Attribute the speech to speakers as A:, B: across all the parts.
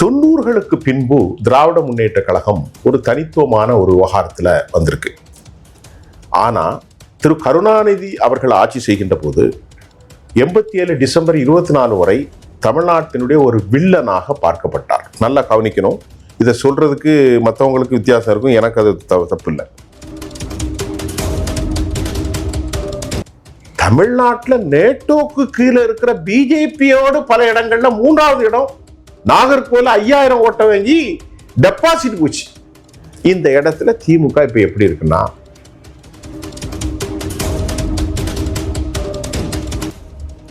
A: 90களுக்கு பின்பு திராவிட முன்னேற்ற கழகம் ஒரு தனித்துவமான ஒரு விவகாரத்தில் வந்திருக்கு. ஆனால் திரு கருணாநிதி அவர்கள் ஆட்சி செய்கின்ற போது 87 டிசம்பர் 24 வரை தமிழ்நாட்டினுடைய ஒரு வில்லனாக பார்க்கப்பட்டார். நல்லா கவனிக்கணும். இதை சொல்றதுக்கு மற்றவங்களுக்கு வித்தியாசம் இருக்கும், எனக்கு அது தப்பு இல்லை. தமிழ்நாட்டில் நேட்டோக்கு கீழே இருக்கிற பிஜேபியோடு பல இடங்கள்ல 3வது இடம் நாகர்கோவில் 5000 ஓட்ட வாங்கி டெபாசிட் போச்சு. இந்த இடத்துல திமுக இப்ப எப்படி இருக்குன்னா,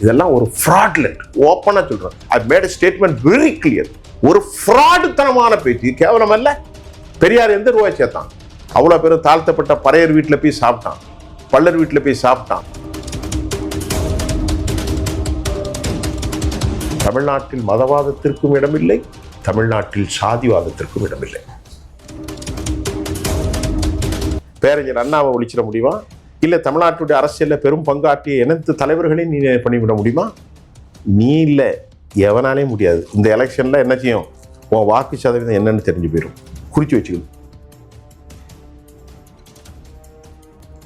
A: இதெல்லாம் ஒரு ஃப்ராட்லெண்ட். ஓப்பனா சொல்றேன், I made a statement very clear. ஒரு ஃப்ராடுத்தனமான பேச்சு. கேவலம் அல்ல. பெரியார் எந்த ரூபாய் சேர்த்தான்? அவ்வளவு பேரும் தாழ்த்தப்பட்ட பறையர் வீட்டுல போய் சாப்பிட்டான், பல்லர் வீட்டுல போய் சாப்பிட்டான். தமிழ்நாட்டில் மதவாதத்திற்கும் இடமில்லை, தமிழ்நாட்டில் சாதிவாதத்திற்கும் இடமில்லை. பேரறிஞர் அண்ணாவை ஒழிச்சிட முடியுமா? இல்ல தமிழ்நாட்டுடைய அரசியல்ல பெரும் பங்காற்றிய அனைத்து தலைவர்களையும் நீ பண்ணிவிட முடியுமா? நீ இல்லை, எவனாலே முடியாது. இந்த எலெக்ஷன்ல என்ன செய்யும்? உன் வாக்கு சதவீதம் என்னன்னு தெரிஞ்சு போயிடும். குறிச்சு வச்சுக்கணும்.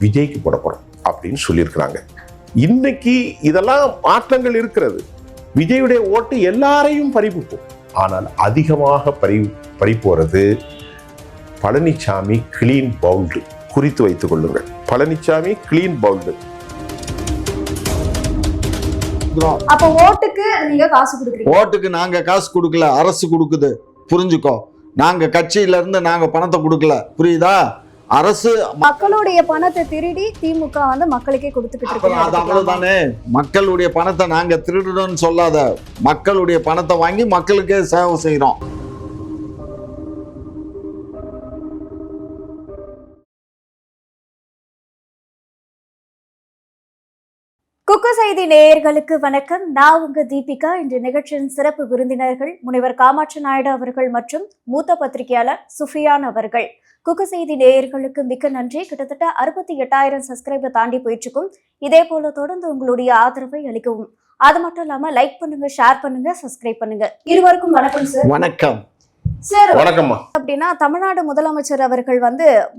A: விஜய்க்கு போட போறோம் அப்படின்னு சொல்லியிருக்கிறாங்க. இன்னைக்கு இதெல்லாம் மாற்றங்கள் இருக்கிறது. விஜயுடைய ஓட்டு எல்லாரையும் பறிப்போம். ஆனால் அதிகமாக பறிப்போறது பழனிசாமி கிளீன் பவுல்டு. குறித்து வைத்துக் கொள்ளுங்கள். Palaniswami clean bowled.
B: அப்ப ஓட்டுக்கு நீங்க காசு கொடுக்குறீங்க?
C: ஓட்டுக்கு நாங்க காசு கொடுக்கல, அரசு கொடுக்குது. புரிஞ்சுக்கோ. நாங்க கட்சியில இருந்து நாங்க பணத்தை கொடுக்கல. புரியுதா? அரசு
B: மக்களுடைய பணத்தை திருடி திமுக மக்களுக்கே கொடுத்துக்கிட்டு இருக்கு.
C: அது அவ்வளவுதானே. மக்களுடைய பணத்தை நாங்க திருடுறோம்னு சொல்லாத. மக்களுடைய பணத்தை வாங்கி மக்களுக்கே சேவை செய்யறோம்.
B: குக்கு செய்தி நேயர்களுக்கு வணக்கம். நான் உங்க தீபிகா. இன்று நிகழ்ச்சியின் சிறப்பு விருந்தினர்கள் முனைவர் காமாட்சி நாயுடு அவர்கள் மற்றும் மூத்த பத்திரிகையாளர் சுஃபியான் அவர்கள். குக்கு செய்தி நேயர்களுக்கு மிக்க நன்றி. கிட்டத்தட்ட 68,000 சப்ஸ்கிரைபர் தாண்டி போயிட்டு இருக்கும். இதே போல தொடர்ந்து உங்களுடைய ஆதரவை அளிக்கவும். அது மட்டும் இல்லாம லைக் பண்ணுங்க, ஷேர் பண்ணுங்க, சப்ஸ்கிரைப் பண்ணுங்க. இருவருக்கும் வணக்கம் சார்.
C: வணக்கம்
B: சார்.
A: வணக்கம்மா.
B: அப்படின்னா தமிழ்நாடு முதலமைச்சர் அவர்கள்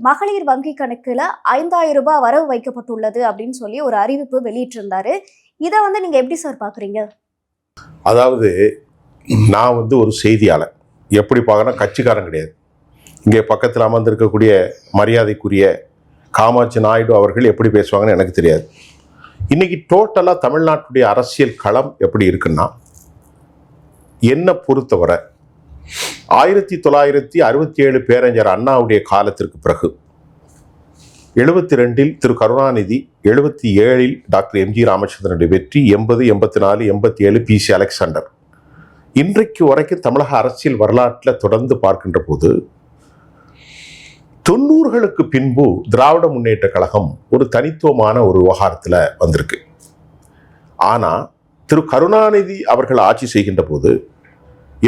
B: மகளிர் வங்கி கணக்குல 5,000 ரூபாய் வரவு வைக்கப்பட்டுள்ளது அப்படின்னு சொல்லி ஒரு அறிவிப்பு வெளியிட்டிருந்தாரு. இதை நீங்க எப்படி சார் பாக்குறீங்க?
A: அதாவது நான் ஒரு செய்தியாளர். எப்படி பார்க்கணும், கட்சிக்காரன் கிடையாது. இங்கே பக்கத்தில் அமர்ந்திருக்கக்கூடிய மரியாதைக்குரிய காமாட்சி நாயுடு அவர்கள் எப்படி பேசுவாங்கன்னு எனக்கு தெரியாது. இன்னைக்கு டோட்டலாக தமிழ்நாட்டுடைய அரசியல் களம் எப்படி இருக்குன்னா, என்னை பொறுத்தவரை 1967 பேரறிஞர் அண்ணாவுடைய காலத்திற்கு பிறகு 72 திரு கருணாநிதி, 77 டாக்டர் எம்ஜி ராமச்சந்திரனுடைய வெற்றி, 80, 84, 87 பிசி அலெக்சாண்டர், இன்றைக்கு வரைக்கும் தமிழக அரசியல் வரலாற்றில் தொடர்ந்து பார்க்கின்ற போது 90களுக்கு பின்பு திராவிட முன்னேற்ற கழகம் ஒரு தனித்துவமான ஒரு விவகாரத்தில் வந்திருக்கு. ஆனால் திரு கருணாநிதி அவர்கள் ஆட்சி செய்கின்ற போது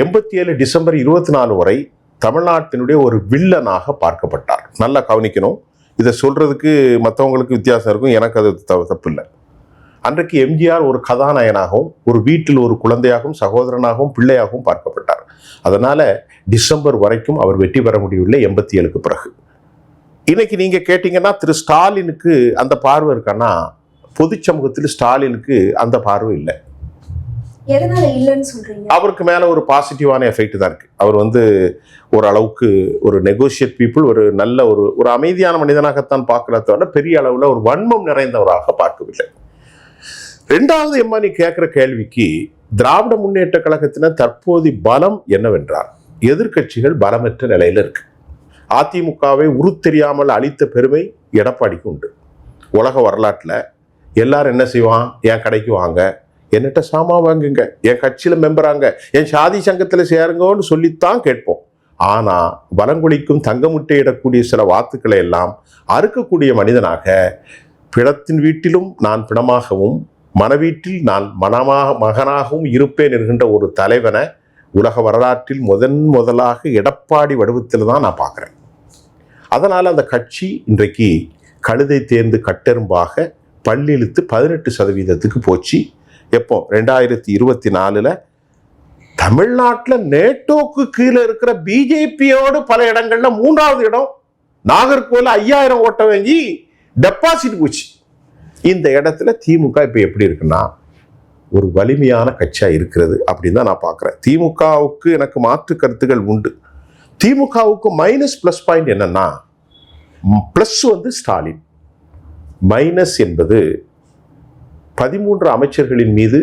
A: 87 டிசம்பர் 24 வரை தமிழ்நாட்டினுடைய ஒரு வில்லனாக பார்க்கப்பட்டார். நல்லா கவனிக்கணும். இதை சொல்றதுக்கு மற்றவங்களுக்கு வித்தியாசம் இருக்கும், எனக்கு அது தப்பு இல்லை. அன்றைக்கு எம்ஜிஆர் ஒரு கதாநாயகனாகவும் ஒரு வீட்டில் ஒரு குழந்தையாகவும் சகோதரனாகவும் பிள்ளையாகவும் பார்க்கப்பட்டார். அதனால டிசம்பர் வரைக்கும் அவர் வெற்றி பெற முடியவில்லை 87க்கு பிறகு. இன்னைக்கு நீங்க கேட்டீங்கன்னா திரு ஸ்டாலினுக்கு அந்த பார்வை இருக்கான்னா, பொது சமூகத்தில் ஸ்டாலினுக்கு அந்த பார்வை இல்லை.
B: எதனால இல்லைன்னு சொல்றீங்க?
A: அவருக்கு மேல ஒரு பாசிட்டிவான எஃபெக்ட் தான் இருக்கு. அவர் ஒரு அளவுக்கு ஒரு நெகோசியேட் பீப்புள், ஒரு நல்ல ஒரு அமைதியான மனிதனாகத்தான் பார்க்கிறத பெரிய அளவுல ஒரு வன்மம் நிறைந்தவராக பார்க்கவில்லை. ரெண்டாவது எம்மா நீ கேட்கிற கேள்விக்கு, திராவிட முன்னேற்ற கழகத்தின தற்போது பலம் என்னவென்றால், எதிர்கட்சிகள் பலமற்ற நிலையில இருக்கு. அதிமுகவை உருத்தெரியாமல் அளித்த பெருமை எடப்பாடிக்கு உண்டு. உலக வரலாற்றில் எல்லாரும் என்ன செய்வான்? என் கடைக்கு வாங்க, என்னட்ட சாமான் வாங்குங்க, என் கட்சியில மெம்பராங்க, என் சாதி சங்கத்தில் சேருங்கன்னு சொல்லித்தான் கேட்போம். ஆனா வலங்குழிக்கும் தங்கமுட்டையிடக்கூடிய சில வாத்துக்களை எல்லாம் அறுக்கக்கூடிய மனிதனாக, பிணத்தின் வீட்டிலும் நான் பிணமாகவும் மனவீட்டில் நான் மகனாகவும் இருப்பேன் என்கின்ற ஒரு தலைவனை உலக வரலாற்றில் முதலாக எடப்பாடி வடிவத்தில் தான் நான் பார்க்குறேன். அதனால் அந்த கட்சி இன்றைக்கு கழுதை தேர்ந்து கட்டெரும்பாக பல்லிழுத்து 18% போச்சு. எப்போ 2024 தமிழ்நாட்டில் நேட்டோக்கு கீழே இருக்கிற பிஜேபியோடு பல இடங்கள்ல 3வது இடம். நாகர்கோவில் 5000 ஓட்ட வாங்கி டெபாசிட் போச்சு. இந்த இடத்துல திமுக இப்ப எப்படி இருக்குன்னா ஒரு வலிமையான கட்சியா இருக்கிறது அப்படின்னு தான் நான் பார்க்கிறேன். திமுகவுக்கு எனக்கு மாற்று கருத்துக்கள் உண்டு. திமுகவுக்கு மைனஸ் பிளஸ் பாயிண்ட் என்னன்னா, பிளஸ் வந்து ஸ்டாலின், மைனஸ் என்பது 13 அமைச்சர்களின் மீது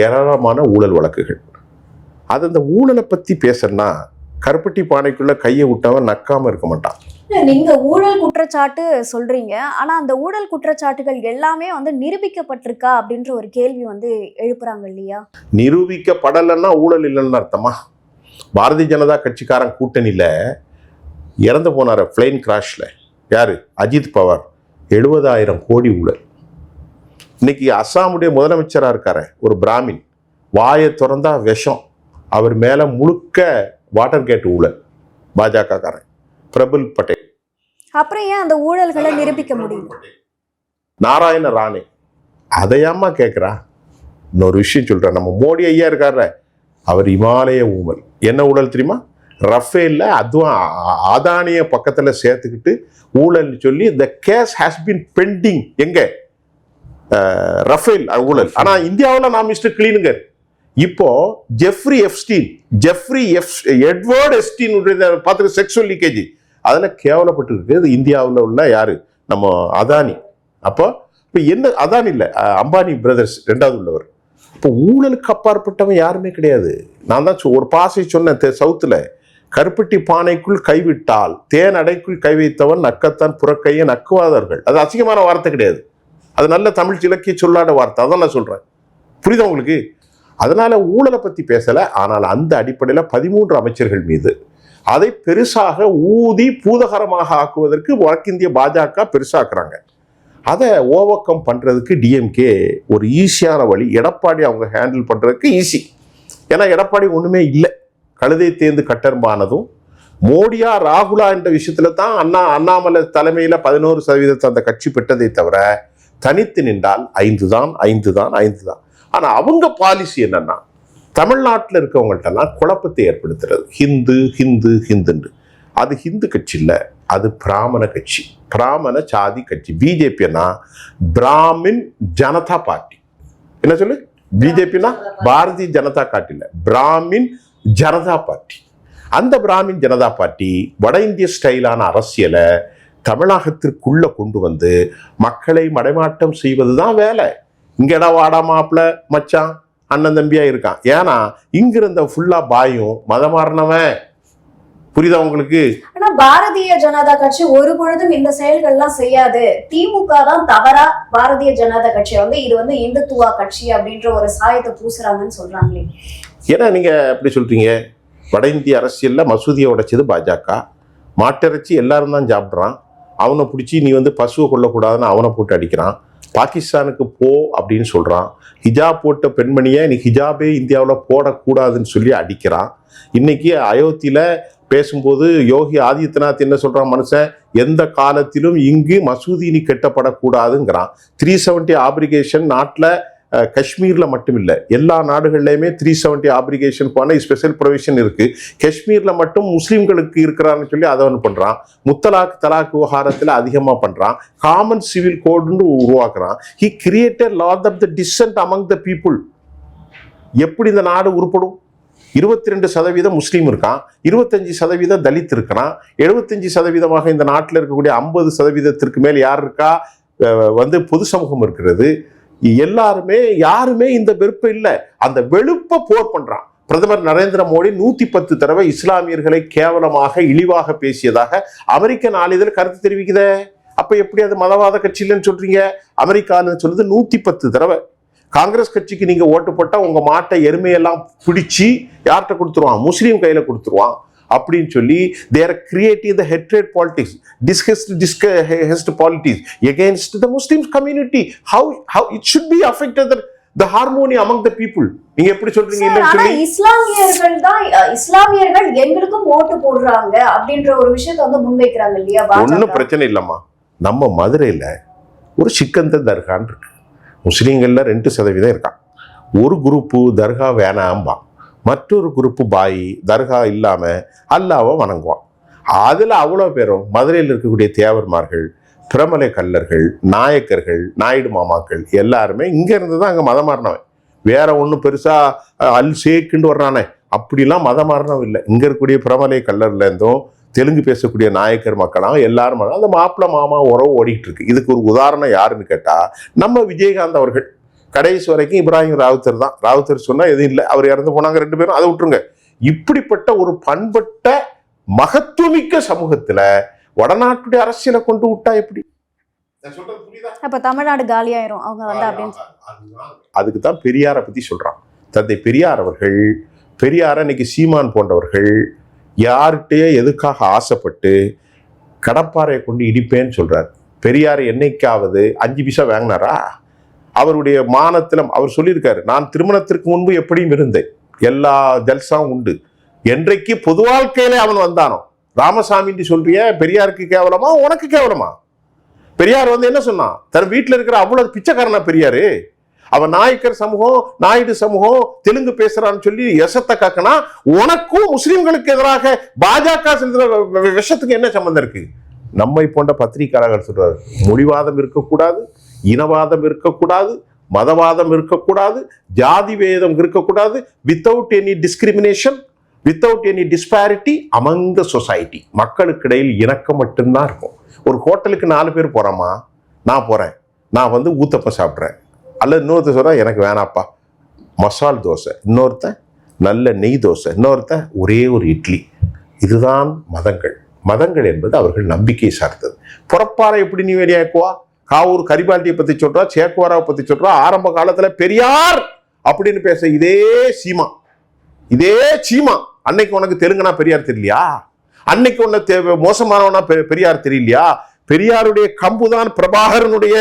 A: ஏராளமான ஊழல் வழக்குகள். அது அந்த ஊழலை பத்தி பேசணும்னா கருப்பட்டி பானைக்குள்ள கையை விட்டவன் நக்காம இருக்க மாட்டான்.
B: நீங்க ஊழல் குற்றச்சாட்டு சொல்றீங்க, ஆனா அந்த ஊழல் குற்றச்சாட்டுகள் எல்லாமே வந்து நிரூபிக்கப்பட்டிருக்கா அப்படின்ற ஒரு கேள்வி வந்து எழுப்புறாங்க இல்லையா?
A: நிரூபிக்கப்படலைன்னா ஊழல் இல்லைன்னு அர்த்தமா? பாரதிய ஜனதா கட்சிக்காரன் கூட்டணியில இறந்து போனார பிளைன் கிராஷ்ல யாரு? அஜித் பவார். 70,000 கோடி ஊழல். இன்னைக்கு அஸ்ஸாமுடைய முதலமைச்சரா இருக்காரு ஒரு பிராமின், வாயை திறந்தா விஷம். அவர் மேல முழுக்க வாட்டர் கேட் ஊழல். பாஜக காரன் பிரபுல் பட்டேல்.
B: அப்புறம் ஏன் அந்த ஊழல்களை நிரூபிக்க முடியும்?
A: நாராயண ராணே. அதையாமா கேட்கிறா? இன்னொரு விஷயம் சொல்றேன். நம்ம மோடி ஐயா இருக்காரு, அவர் இமாலய ஊழல். என்ன ஊழல் தெரியுமா? ரஃபேல்ல அதுவும் அதானிய பக்கத்துல சேர்த்துக்கிட்டு ஊழல் சொல்லி the case has been pending. எங்க? ரஃபேல் ஊழல். ஆனா இந்தியாவில் நான் மிஸ்டர் கிளீனுங்க. இப்போ எட்வர்ட் எஸ்டீன் பார்த்துக்க செக்ஷுவல் லீக்கேஜ் அதுல கேவலப்பட்டு இருக்கு இந்தியாவில் உள்ள யாரு? நம்ம அதானி. அப்போ இப்போ என்ன அதானி இல்லை, அம்பானி பிரதர்ஸ் 2வது உள்ளவர். இப்போ ஊழலுக்கு அப்பாற்பட்டவன் யாருமே கிடையாது. நான் தான் ஒரு பாசை சொன்னேன் சவுத்துல, கருப்பட்டி பானைக்குள் கைவிட்டால் தேன் அடைக்குள் கை வைத்தவன் நக்கத்தான் புறக்கையை நக்குவாதவர்கள். அது அசிங்கமான வார்த்தை கிடையாது, அது நல்ல தமிழ் இலக்கிய சொல்லாத வார்த்தை. அதான் நான் சொல்றேன். புரியுதா உங்களுக்கு? அதனால ஊழலை பத்தி பேசல. ஆனால் அந்த அடிப்படையில் 13 அமைச்சர்கள் மீது அதை பெருசாக ஊதி பூதகரமாக ஆக்குவதற்கு வடக்கிந்திய பாஜக பெருசாக்குறாங்க. அதை ஓவர் கம் பண்றதுக்கு டிஎம்கே ஒரு ஈஸியான வழி. எடப்பாடி அவங்க ஹேண்டில் பண்றதுக்கு ஈஸி. ஏன்னா எடப்பாடி ஒண்ணுமே இல்லை, கழுதை தேர்ந்து கட்டர்பானதும். மோடியா ராகுலா என்ற விஷயத்துல தான் அண்ணாமலை தலைமையில 11% அந்த கட்சி பெற்றதை தவிர தனித்து நின்றால் 5 தான். ஆனா அவங்க பாலிசி என்னன்னா, தமிழ்நாட்டில் இருக்கவங்கள்ட்டெல்லாம் குழப்பத்தை ஏற்படுத்துறது. ஹிந்து. அது ஹிந்து கட்சி இல்லை, அது பிராமண கட்சி, பிராமண சாதி கட்சி. பிஜேபின்னா பிராமின் ஜனதா பார்ட்டி. என்ன சொல்லு? பிஜேபின்னா பாரதிய ஜனதா பார்ட்டி இல்லை, பிராமின் ஜனதா பார்ட்டி. அந்த பிராமின் ஜனதா பார்ட்டி வட இந்திய ஸ்டைலான அரசியலை தமிழகத்திற்குள்ள கொண்டு வந்து மக்களை மடைமாட்டம் செய்வதுதான் வேலை. இங்கடா வாடா மாப்பிள்ள மச்சான் அண்ணன் தம்பியா இருக்கான். ஏன்னா இங்க இருந்த ஃபுல்லா பாயும் மதமாறினவன். புரியுதா உங்களுக்கு?
B: ஆனா பாரதிய ஜனதா கட்சி ஒரு பொழுதும் இந்த செயல்கள்லாம் செய்யாது. திமுக தான் தவறா பாரதிய ஜனதா கட்சி வந்து இது வந்து இந்துத்துவா கட்சி அப்படின்ற ஒரு சாயத்தை பூசுறாங்கன்னு சொல்றாங்களே.
A: ஏன்னா நீங்க எப்படி சொல்றீங்க? வட இந்திய அரசியல்ல மசூதியை உடைச்சது பாஜக. மாட்டிறைச்சி எல்லாரும் தான் சாப்பிட்றான். அவனை பிடிச்சி நீ வந்து பசுவை கொள்ளக்கூடாதுன்னு அவனை போட்டு அடிக்கிறான். பாகிஸ்தானுக்கு போ அப்படின்னு சொல்றான். ஹிஜாப் போட்ட பெண்மணியை நீ ஹிஜாபே இந்தியாவில் போடக்கூடாதுன்னு சொல்லி அடிக்கிறான். இன்னைக்கு அயோத்தியில பேசும்போது யோகி ஆதித்யநாத் என்ன சொல்றான்? மனுஷன் எந்த காலத்திலும் இங்கு மசூதி நீ கட்டப்படக்கூடாதுங்கிறான். 370 ஆப்ளிகேஷன் நாட்டில் காஷ்மீர்ல மட்டும் இல்லை, எல்லா நாடுகள்லையுமே 370 ஆப்ளிகேஷன் போன ஸ்பெஷல் ப்ரொவிஷன் இருக்கு. காஷ்மீர்ல மட்டும் முஸ்லீம்களுக்கு இருக்கிறான்னு சொல்லி அதை ஒன்று பண்றான். முத்தலாக் தலாக் விவகாரத்தில் அதிகமாக பண்றான். காமன் சிவில் கோடுன்னு உருவாக்குறான். He created lot of the dissent among the people. எப்படி இந்த நாடு உருப்படும்? 22% முஸ்லீம் இருக்கான், 25% தலித் இருக்கிறான், 75% இந்த நாட்டில் இருக்கக்கூடிய 50% மேல் யார் இருக்கா? வந்து பொது சமூகம் இருக்கிறது. யாருமே இந்த வெறுப்பு இல்லை. அந்த வெளுப்பை போர் பண்றான். பிரதமர் நரேந்திர மோடி 110 தடவை இஸ்லாமியர்களை கேவலமாக இழிவாக பேசியதாக அமெரிக்க நாளிதழ் கருத்து தெரிவிக்குதே. அப்ப எப்படி அது மதவாத கட்சியிலன்னு சொல்றீங்க? அமெரிக்கான்னு சொல்லுது 110 தடவை. காங்கிரஸ் கட்சிக்கு நீங்க ஓட்டு போட்டா உங்க மாட்டை எருமையெல்லாம் பிடிச்சி யார்கிட்ட கொடுத்துருவான்? முஸ்லீம் கையில கொடுத்துருவான் அப்படின்னு சொல்லி they are creating the hatred politics, disgust politics against the Muslim community. How it should be affected the harmony among the people. நீங்க எப்படி சொல்றீங்க? இல்ல
B: ஆனா இஸ்லாமியர்கள் எங்களுக்கும் ஓட்டு போடுறாங்க அப்படின்ற ஒரு விஷயத்தை வந்து முன்வைக்கிறாங்க இல்லையா?
A: ஒன்னும் பிரச்சனை இல்லம்மா. நம்ம மதுரையில ஒரு சிக்கந்தர் தர்கான் இருக்கு. முஸ்லீம்கள்ல 2% இருக்கான். ஒரு குரூப்பு தர்கா வேணாம்பா, மற்றொரு குரூப்பு பாய் தர்கா இல்லாம அல்லாவை வணங்குவான். அதுல அவ்வளோ பேரும் மதுரையில் இருக்கக்கூடிய தேவர்மார்கள், பிரமலை கல்லர்கள், நாயக்கர்கள், நாயுடு மாமாக்கள் எல்லாருமே இங்க இருந்து தான் அங்க மதம் மாறினவன். வேற ஒன்றும் பெருசா அல் ஷேக்குன்னு வர்றானே அப்படிலாம் மதம் மாறினவன் இல்லை. இங்க இருக்கக்கூடிய பிரமலை கல்லர்ல இருந்தும் தெலுங்கு பேசக்கூடிய நாயக்கர் மக்களாக எல்லாரும் அந்த மாப்பிள்ள மாமா உறவு ஓடிட்டு இருக்கு. இதுக்கு ஒரு உதாரணம் யாருன்னு கேட்டா நம்ம விஜயகாந்த் அவர்கள். கடைசி வரைக்கும் இப்ராஹிம் ராவுத்தர் தான். ராவுத்தர் சொன்னா எதுவும் இல்லை, அவர் இறந்து போனாங்க 2 பேரும், அதை விட்டுருங்க. இப்படிப்பட்ட ஒரு பண்பட்ட மகத்துவமிக்க சமூகத்துல வடநாட்டுடைய அரசியலை கொண்டு விட்டா எப்படி?
B: அப்ப தமிழ்நாடு காலியாயிரும் அவங்க வந்து அப்படின்னு.
A: அதுக்கு தான் பெரியாரை பத்தி சொல்றான். தந்தை பெரியார் அவர்கள், பெரியார இன்னைக்கு சீமான் போன்றவர்கள் யார்கிட்டயே எதுக்காக ஆசைப்பட்டு கடப்பாறையை கொண்டு இடிப்பேன்னு சொல்றாரு. பெரியார் என்னைக்காவது 5 பைசா வாங்கினாரா? அவருடைய மானத்திலம் அவர் சொல்லியிருக்காரு, நான் திருமணத்திற்கு முன்பு எப்படியும் இருந்தேன், எல்லா ஜல்சாவும் உண்டு. என்றைக்கு பொது வாழ்க்கையில அவன் வந்தானோ, ராமசாமின்னு சொல்றிய, பெரியாருக்கு கேவலமா உனக்கு கேவலமா? பெரியார் வந்து என்ன சொன்னான்? தன் வீட்டுல இருக்கிற அவ்வளவு பிச்சைக்காரனா பெரியாரு? அவன் நாயக்கர் சமூகம், நாயுடு சமூகம், தெலுங்கு பேசுறான்னு சொல்லி எசத்தை காக்கனா, உனக்கும் முஸ்லிம்களுக்கு எதிராக பாஜக செலுத்துற விஷத்துக்கு என்ன சம்பந்தம் இருக்கு? நம்மை போன்ற பத்திரிகையாளர்கள் சொல்றாரு, மொழிவாதம் இருக்கக்கூடாது, இனவாதம் இருக்கக்கூடாது, மதவாதம் இருக்கக்கூடாது, ஜாதி வேதம் இருக்கக்கூடாது, without any discrimination, without any disparity among the society. மக்களுக்கு இடையில் இணக்கம் மட்டும்தான் இருக்கும். ஒரு ஹோட்டலுக்கு 4 பேர் போறோமா, நான் போறேன், நான் வந்து ஊத்தப்பம் சாப்பிட்றேன், அல்லது இன்னொருத்தர் சொல்றேன் எனக்கு வேணாப்பா மசால் தோசை, இன்னொருத்தன் நல்ல நெய் தோசை, இன்னொருத்தன் ஒரே ஒரு இட்லி. இதுதான் மதங்கள். மதங்கள் என்பது அவர்கள் நம்பிக்கை சார்ந்தது. புறப்பாறை எப்படி நீ வெளியாக்குவா? காவூர் கரிபால்டியை பத்தி சொல்றா, சேக்குவாராவை பத்தி சொல்றா. ஆரம்ப காலத்துல பெரியார் அப்படின்னு பேச இதே சீமா, இதே சீமா. அன்னைக்கு உனக்கு தெலுங்குனா பெரியார் தெரியலையா? அன்னைக்கு உன்னை மோசமானவனா பெரியார் தெரியலையா? பெரியாருடைய கம்புதான் பிரபாகரனுடைய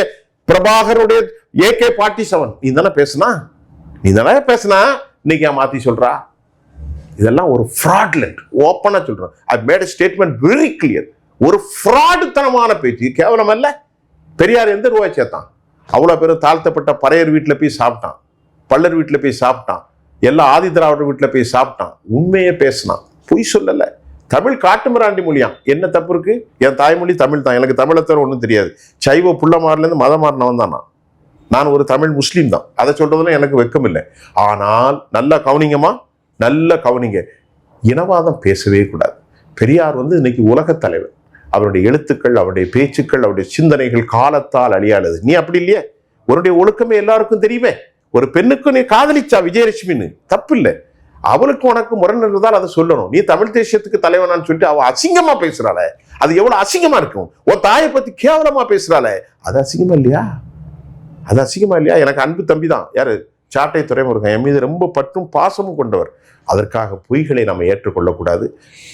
A: AK-47. நீ தானே பேசுனா இன்னைக்கு மாத்தி சொல்றா? இதெல்லாம் ஒரு ஃப்ராட்லண்ட். ஓப்பனா சொல்றேன், I made a statement very clear. ஒரு ஃப்ராடுத்தனமான பேச்சு. கேவலம் அல்ல. பெரியார் எந்த ரூபாய் சேர்த்தான்? அவ்வளவு பேரும் தாழ்த்தப்பட்ட பறையர் வீட்டுல போய் சாப்பிட்டான், பல்லர் வீட்டுல போய் சாப்பிட்டான், எல்லா ஆதி திராவிடர் வீட்டுல போய் சாப்பிட்டான். உண்மையே பேசினான், பொய் சொல்லல. தமிழ் காட்டுமிராண்டி மொழியான். என்ன தப்பு இருக்கு? என் தாய்மொழி தமிழ் தான், எனக்கு தமிழை தவிர ஒன்றும் தெரியாது. சைவ புள்ள மாறிலேருந்து மதம் மாறினவன் தான் நான் ஒரு தமிழ் முஸ்லீம் தான். அதை சொல்றதுல எனக்கு வெக்கம் இல்லை. ஆனால் நல்லா கவனிங்க, இனவாதம் பேசவே கூடாது. பெரியார் வந்து இன்னைக்கு உலக தலைவர். அவருடைய எழுத்துக்கள், அவருடைய பேச்சுக்கள், அவருடைய சிந்தனைகள் காலத்தால் அழியாதது. நீ அப்படி இல்லையே. உன்னுடைய ஒழுக்கமே எல்லாருக்கும் தெரியுமே. ஒரு பெண்ணுக்கு நீ காதலிச்சா விஜயலட்சுமின்னு, தப்பு இல்லை. அவளுக்கு உனக்கு முரண் இருந்தால் அதை சொல்லணும். நீ தமிழ் தேசியத்துக்கு தலைவனான்னு சொல்லிட்டு அவ அசிங்கமா பேசுறாள, அது எவ்வளவு அசிங்கமா இருக்கும். உன் தாயை பத்தி கேவலமா பேசுறாள, அது அசிங்கமா இல்லையா? எனக்கு அன்பு தம்பி தான் யாரு, சாட்டை துரைமுருகன், என் மீது ரொம்ப பற்றும் பாசமும் கொண்டவர். அதற்காக பொய்களை நம்ம ஏற்றுக்கொள்ளக்கூடாது.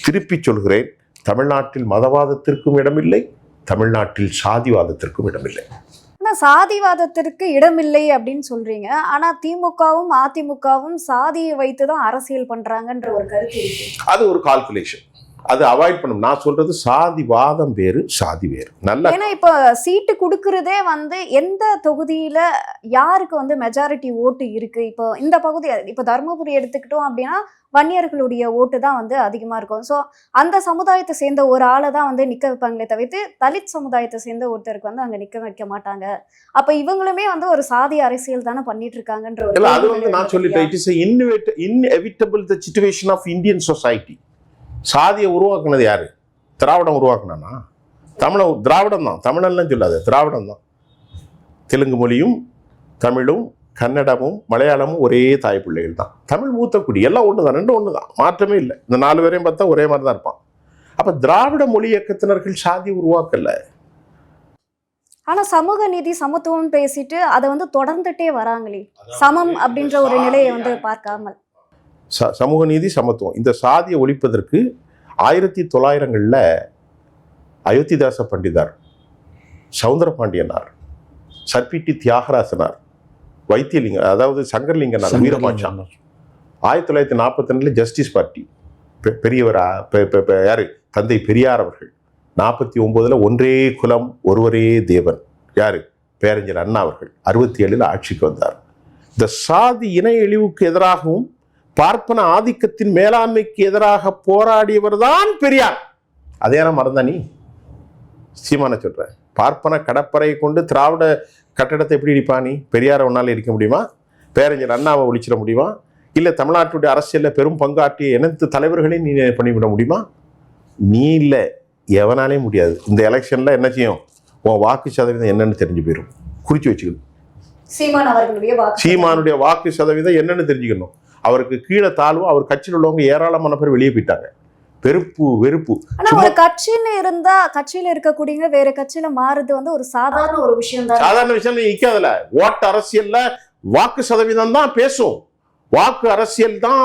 A: திருப்பி சொல்கிறேன், தமிழ்நாட்டில் மதவாதத்திற்கும் இடமில்லை, தமிழ்நாட்டில் சாதிவாதத்திற்கும் இடமில்லை.
B: ஆனா சாதிவாதத்திற்கு இடமில்லை அப்படின்னு சொல்றீங்க. ஆனா திமுகவும் அதிமுகவும் சாதியை வைத்துதான் அரசியல் பண்றாங்கன்ற ஒரு கருத்து இருக்கு.
A: அது ஒரு கால்குலேஷன், அது அவாய்ட் பண்ணும். நான் சொல்றது சாதிவாதம் வேறு, சாதி வேறு. நல்லா,
B: ஏன்னா இப்ப சீட்டு கொடுக்கறதே வந்து எந்த தொகுதியில யாருக்கு வந்து மெஜாரிட்டி ஓட்டு இருக்கு. இப்போ இந்த பகுதி, இப்போ தருமபுரி எடுத்துக்கிட்டோம் அப்படின்னா வன்னியர்களுடைய ஓட்டு தான் வந்து அதிகமா இருக்கும். ஸோ அந்த சமுதாயத்தை சேர்ந்த ஒரு ஆளை தான் வந்து நிக்க வைப்பாங்களே தவிர்த்து தலித் சமுதாயத்தை சேர்ந்த ஒருத்தருக்கு வந்து அங்க நிக்க வைக்க மாட்டாங்க. அப்ப இவங்களுமே வந்து ஒரு சாதி அரசியல் தானே பண்ணிட்டு இருக்காங்கன்ற ஒரு,
A: அது வந்து நான் சொல்லிட்டேன், it is inevitable the situation of Indian society. சாதியை உருவாக்குனது யாரு? திராவிடம் உருவாக்குனானா? திராவிடம் தான். தமிழெல்லாம் சொல்லாது, திராவிடம் தான். தெலுங்கு மொழியும் தமிழும் கன்னடமும் மலையாளமும் ஒரே தாய் பிள்ளைகள் தான். தமிழ் மூத்த குடி, எல்லாம் ஒண்ணுதான், ரெண்டும் ஒண்ணுதான், மாற்றமே இல்லை. இந்த 4 பேரையும் பார்த்தா ஒரே மாதிரி தான் இருப்பான். அப்ப திராவிட மொழி இயக்கத்தினர்கள் சாதி உருவாக்கல.
B: ஆனா சமூக நீதி சமத்துவம் பேசிட்டு அதை வந்து தொடர்ந்துட்டே வராங்களே, சமம் அப்படின்ற ஒரு நிலையை வந்து பார்க்காமல்.
A: சமூக நீதி சமத்துவம், இந்த சாதியை ஒழிப்பதற்கு 1900களில் அயோத்திதாச பண்டிதார், சவுந்தரபாண்டியனார், சர்பிட்டி தியாகராசனார், வைத்தியலிங்க, அதாவது சங்கர்லிங்கனார், வீரமாச்சான், 1942 ஜஸ்டிஸ் பார்ட்டி பெரியவரா யாரு, தந்தை பெரியார் அவர்கள் 49ல் ஒன்றே குலம் ஒருவரே தேவன், யாரு, பேரறிஞர் அண்ணா அவர்கள் 67ல் ஆட்சிக்கு வந்தார். இந்த சாதி இன இழிவுக்கு எதிராகவும் பார்ப்பன ஆதிக்கத்தின் மேலாண்மைக்கு எதிராக போராடியவர் தான் பெரியார். அதே மறந்தா நீ சீமான சொல்ற. பார்ப்பன கடற்படையை கொண்டு திராவிட கட்டடத்தை எப்படி இடிப்பா நீ? பெரியாரை ஒன்னால இடிக்க முடியுமா? பேரறிஞர் அண்ணாவை ஒழிச்சிட முடியுமா? இல்லை தமிழ்நாட்டுடைய அரசியலில் பெரும் பங்காற்றிய அனைத்து தலைவர்களையும் நீ பண்ணிவிட முடியுமா? நீ இல்லை, எவனாலே முடியாது. இந்த எலெக்ஷன்ல என்ன செய்யும்? உன் வாக்கு சதவீதம் என்னன்னு தெரிஞ்சு போயிடும். குறிச்சு வச்சுக்கணும். சீமானுடைய வாக்கு சதவீதம் என்னன்னு தெரிஞ்சுக்கணும். அவருக்கு கீழே தாழ்வு, அவர் கட்சியில் உள்ளவங்க ஏராளமான பேர் வெளியே போயிட்டாங்க. வெறுப்பு.
B: ஆனா ஒரு கட்சின்னு இருந்தா கட்சியில இருக்கக்கூடியவங்க வேற கட்சியில மாறுது ஒரு சாதாரண ஒரு விஷயம் தான்.
A: சாதாரண விஷயம் நிக்காதுல. ஓட்டு அரசியல்ல வாக்கு சதவீதம் தான் பேசும். வாக்கு அரசியல் தான்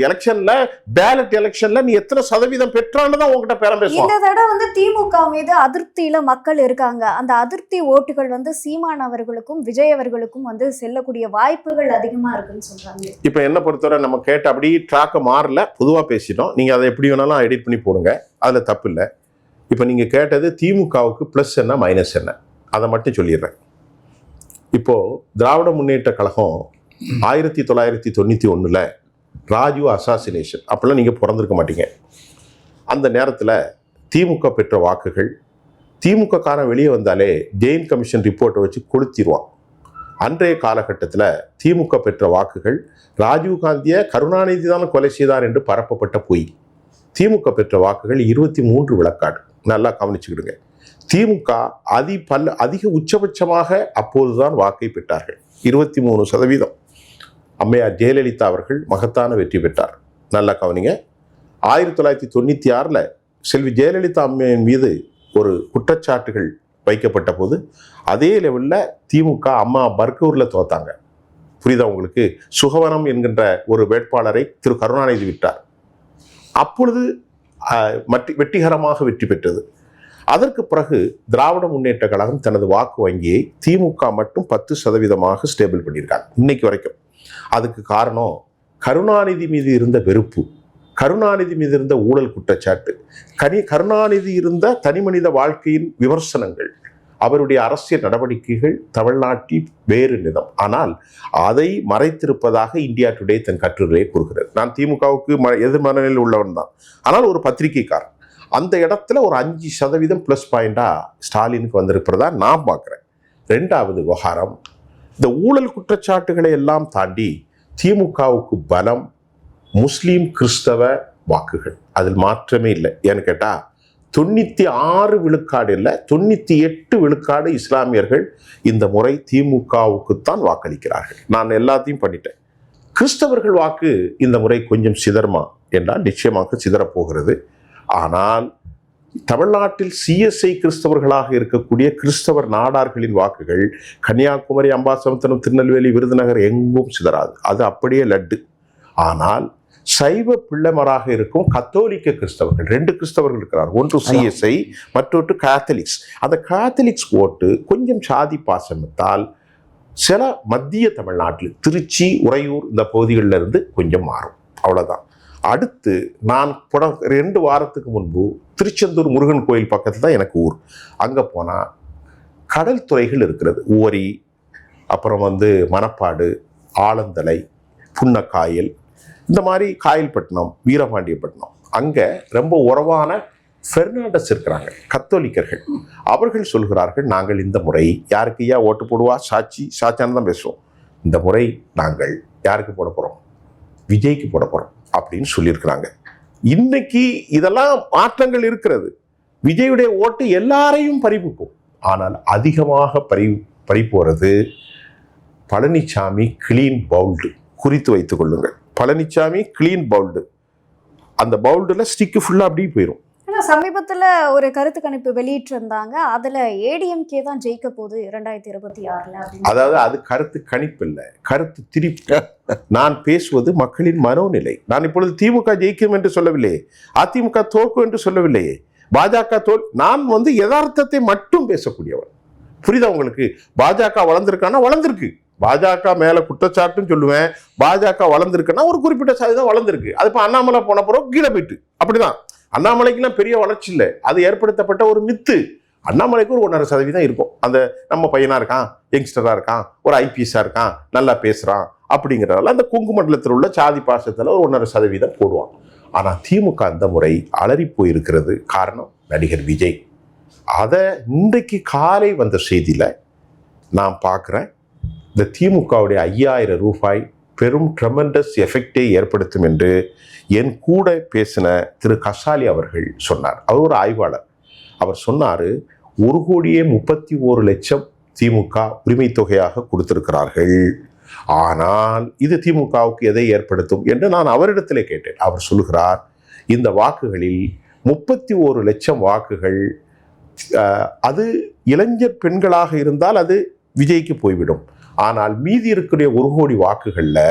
A: எலெக்ஷன்ல, பேலட் எலெக்ஷன்ல நீ எத்தனை சதவீதம் பெற்றான்னு தான் உங்ககிட்ட பேரம் பேசுவோம்.
B: இந்த தடவை திமுக மீது அதிருப்தியில மக்கள் இருக்காங்க. அந்த அதிருப்தி ஓட்டுகள் சீமான் அவர்களுக்கும் விஜய் அவர்களுக்கும் செல்லக்கூடிய வாய்ப்புகள் அதிகமா இருக்குன்னு சொல்றாங்க.
A: இப்ப என்ன பொறுத்தவரை நம்ம கேட்ட அப்படி ட்ராக்க மாறல, பொதுவா பேசிட்டோம். நீங்க அதை எப்படி வேணாலும் எடிட் பண்ணி போடுங்க, அதுல தப்பு இல்லை. இப்ப நீங்க கேட்டது திமுகவுக்கு பிளஸ் என்ன மைனஸ் என்ன, அதை மட்டும் சொல்லிடுறேன். இப்போ திராவிட முன்னேற்ற கழகம் 1991 ராஜீவ் அசாசினேஷன், அப்பெல்லாம் நீங்கள் பிறந்திருக்க மாட்டீங்க. அந்த நேரத்தில் திமுக பெற்ற வாக்குகள், திமுக காரன் வெளியே வந்தாலே ஜெயின் கமிஷன் ரிப்போர்ட்டை வச்சு கொளுத்திடுவான். அன்றைய காலகட்டத்தில் திமுக பெற்ற வாக்குகள் ராஜீவ் காந்தியை கருணாநிதி தான் கொலை செய்தார் என்று பரப்பப்பட்ட பொய். திமுக பெற்ற வாக்குகள் 23 விழுக்காடு. நல்லா கவனிச்சுக்கிடுங்க. திமுக அதிக உச்சபட்சமாக அப்போதுதான் வாக்கை பெற்றார்கள், 23%. அம்மையார் ஜெயலலிதா அவர்கள் மகத்தான வெற்றி பெற்றார். நல்லா கவனிங்க. 1996 செல்வி ஜெயலலிதா அம்மையின் மீது ஒரு குற்றச்சாட்டுகள் வைக்கப்பட்ட போது அதே லெவலில் திமுக அம்மா பர்கூரில் தோத்தாங்க. புரியுதா உங்களுக்கு? சுகவனம் என்கின்ற ஒரு வேட்பாளரை திரு கருணாநிதி விட்டார். அப்பொழுது வெற்றிகரமாக வெற்றி பெற்றது. அதற்கு பிறகு திராவிட முன்னேற்ற கழகம் தனது வாக்கு வங்கியை திமுக மட்டும் 10% ஸ்டேபிள் பண்ணியிருக்காங்க இன்னைக்கு வரைக்கும். அதுக்கு காரணம் கருணாநிதி மீது இருந்த வெறுப்பு, கருணாநிதி மீது இருந்த ஊழல் குற்றச்சாட்டு, கருணாநிதி இருந்த தனிமனித வாழ்க்கையின் விமர்சனங்கள், அவருடைய அரசியல் நடவடிக்கைகள் தமிழ்நாட்டில் வேறு நிதம். ஆனால் அதை மறைத்திருப்பதாக இந்தியா டுடே தன் கட்டுரையை கூறுகிறது. நான் திமுகவுக்கு எதிர்மறையில் உள்ளவன் தான், ஆனால் ஒரு பத்திரிகைக்காரன். அந்த இடத்துல ஒரு 5% ப்ளஸ் பாயிண்டா ஸ்டாலினுக்கு வந்திருக்கிறதா நான் பார்க்குறேன். ரெண்டாவது விவகாரம், இந்த ஊழல் குற்றச்சாட்டுகளை எல்லாம் தாண்டி திமுகவுக்கு பலம் முஸ்லீம் கிறிஸ்தவ வாக்குகள். அதில் மாற்றமே இல்லை. ஏன்னு கேட்டால் 96 விழுக்காடு இல்லை, 98 விழுக்காடு இஸ்லாமியர்கள் இந்த முறை திமுகவுக்குத்தான் வாக்களிக்கிறார்கள். நான் எல்லாத்தையும் பண்ணிட்டேன். கிறிஸ்தவர்கள் வாக்கு இந்த முறை கொஞ்சம் சிதறமா என்றால் நிச்சயமாக சிதறப்போகிறது. ஆனால் தமிழ்நாட்டில் சிஎஸ்ஐ கிறிஸ்தவர்களாக இருக்கக்கூடிய கிறிஸ்தவர் நாடார்களின் வாக்குகள் கன்னியாகுமரி, அம்பாசமுத்திரம், திருநெல்வேலி, விருதுநகர் எங்கும் சிதறாது. அது அப்படியே லட்டு. ஆனால் சைவ பிள்ளைமராக இருக்கும் கத்தோலிக்க கிறிஸ்தவர்கள், 2 கிறிஸ்தவர்கள் இருக்கிறார். ஒன்று சிஎஸ்ஐ, மற்றொன்று கேத்தலிக்ஸ். அந்த கேத்தலிக்ஸ் ஓட்டு கொஞ்சம் சாதி பாசமத்தால் சில மத்திய தமிழ்நாட்டில் திருச்சி, உறையூர் இந்த பகுதிகளில் இருந்து கொஞ்சம் மாறும். அவ்வளோதான். அடுத்து நான் 2 வாரத்துக்கு முன்பு திருச்செந்தூர் முருகன் கோயில் பக்கத்தில் தான் எனக்கு ஊர். அங்கே போனால் கடல் துறைகள் இருக்கிறது. உவரி, அப்புறம் மணப்பாடு, ஆலந்தலை, புன்னக்காயல், இந்த மாதிரி காயல்பட்டினம், வீரபாண்டியப்பட்டினம். அங்கே ரொம்ப உறவான பெர்னாண்டஸ் இருக்கிறாங்க, கத்தோலிக்கர்கள். அவர்கள் சொல்கிறார்கள், நாங்கள் இந்த முறை யாருக்கு ஓட்டு போடுவா, சாட்சியானு தான் பேசுவோம். இந்த முறை நாங்கள் யாருக்கு போட போகிறோம்? விஜய்க்கு போட போகிறோம் அப்படின்னு சொல்லியிருக்கிறாங்க. இன்னைக்கு இதெல்லாம் மாற்றங்கள் இருக்கிறது. விஜயுடைய ஓட்டு எல்லாரையும் பறிப்புக்கும். ஆனால் அதிகமாக பறிப்போறது பழனிசாமி கிளீன் பவுல்டு. குறித்து வைத்துக் கொள்ளுங்கள். Palaniswami clean bowled. அந்த பவுல்டுல ஸ்டிக்கு ஃபுல்லா அப்படியே போயிடும்.
B: சமீபத்துல ஒரு கருத்து கணிப்பு வெளியிட்டு இருந்தாங்க. அதுல ஏடிஎம்கே தான் ஜெயிக்க போகுது 2026.
A: அதாவது அது கருத்து கணிப்பு இல்லை, கருத்து திரிப்பு. நான் பேசுவது மக்களின் மனோநிலை. நான் இப்பொழுது திமுக ஜெயிக்கும் என்று சொல்லவில்லை, அதிமுக தோற்கும் என்று சொல்லவில்லையே, பாஜக நான் யதார்த்தத்தை மட்டும் பேசக்கூடியவன். புரியுதா உங்களுக்கு? பாஜக வளர்ந்துருக்கானா வளர்ந்துருக்கு. பாஜக மேல குற்றச்சாட்டுன்னு சொல்லுவேன். பாஜக வளர்ந்துருக்குன்னா ஒரு குறிப்பிட்ட சாதிதான் வளர்ந்துருக்கு. அது இப்போ அண்ணாமலை போன பிறகு கீழே போயிட்டு. அப்படிதான். அண்ணாமலைக்குலாம் பெரிய வளர்ச்சி இல்லை, அது ஏற்படுத்தப்பட்ட ஒரு மித்து. அண்ணாமலைக்கு ஒரு 1.5% இருக்கும். அந்த நம்ம பையனா இருக்கான், யங்ஸ்டரா இருக்கான், ஒரு ஐபிஎஸ்ஸா இருக்கான், நல்லா பேசுறான், அப்படிங்கிறதால அந்த கொங்கு மண்டலத்தில் உள்ள சாதி பாசத்தில் ஒரு 1.5% போடுவான். ஆனால் திமுக அந்த முறை அலறி போயிருக்கிறது. காரணம் நடிகர் விஜய். அதை இன்றைக்கு காலை வந்த செய்தியில் நான் பார்க்குறேன். இந்த திமுகவுடைய 5000 ரூபாய் பெரும் ட்ரெமெண்டஸ் எஃபெக்டை ஏற்படுத்தும் என்று என் கூட பேசின திரு கசாலி அவர்கள் சொன்னார். அவர் ஒரு ஆய்வாளர். அவர் சொன்னார், 1,31,00,000 திமுக உரிமை தொகையாக கொடுத்திருக்கிறார்கள். ஆனால் இது திமுகவுக்கு எதை ஏற்படுத்தும் என்று நான் அவரிடத்திலே கேட்டேன். அவர் சொல்கிறார், இந்த வாக்குகளில் 31,00,000 வாக்குகள் அது இளைஞர் பெண்களாக இருந்தால் அது விஜய்க்கு போய்விடும். ஆனால் மீதி இருக்கக்கூடிய 1 கோடி வாக்குகளில்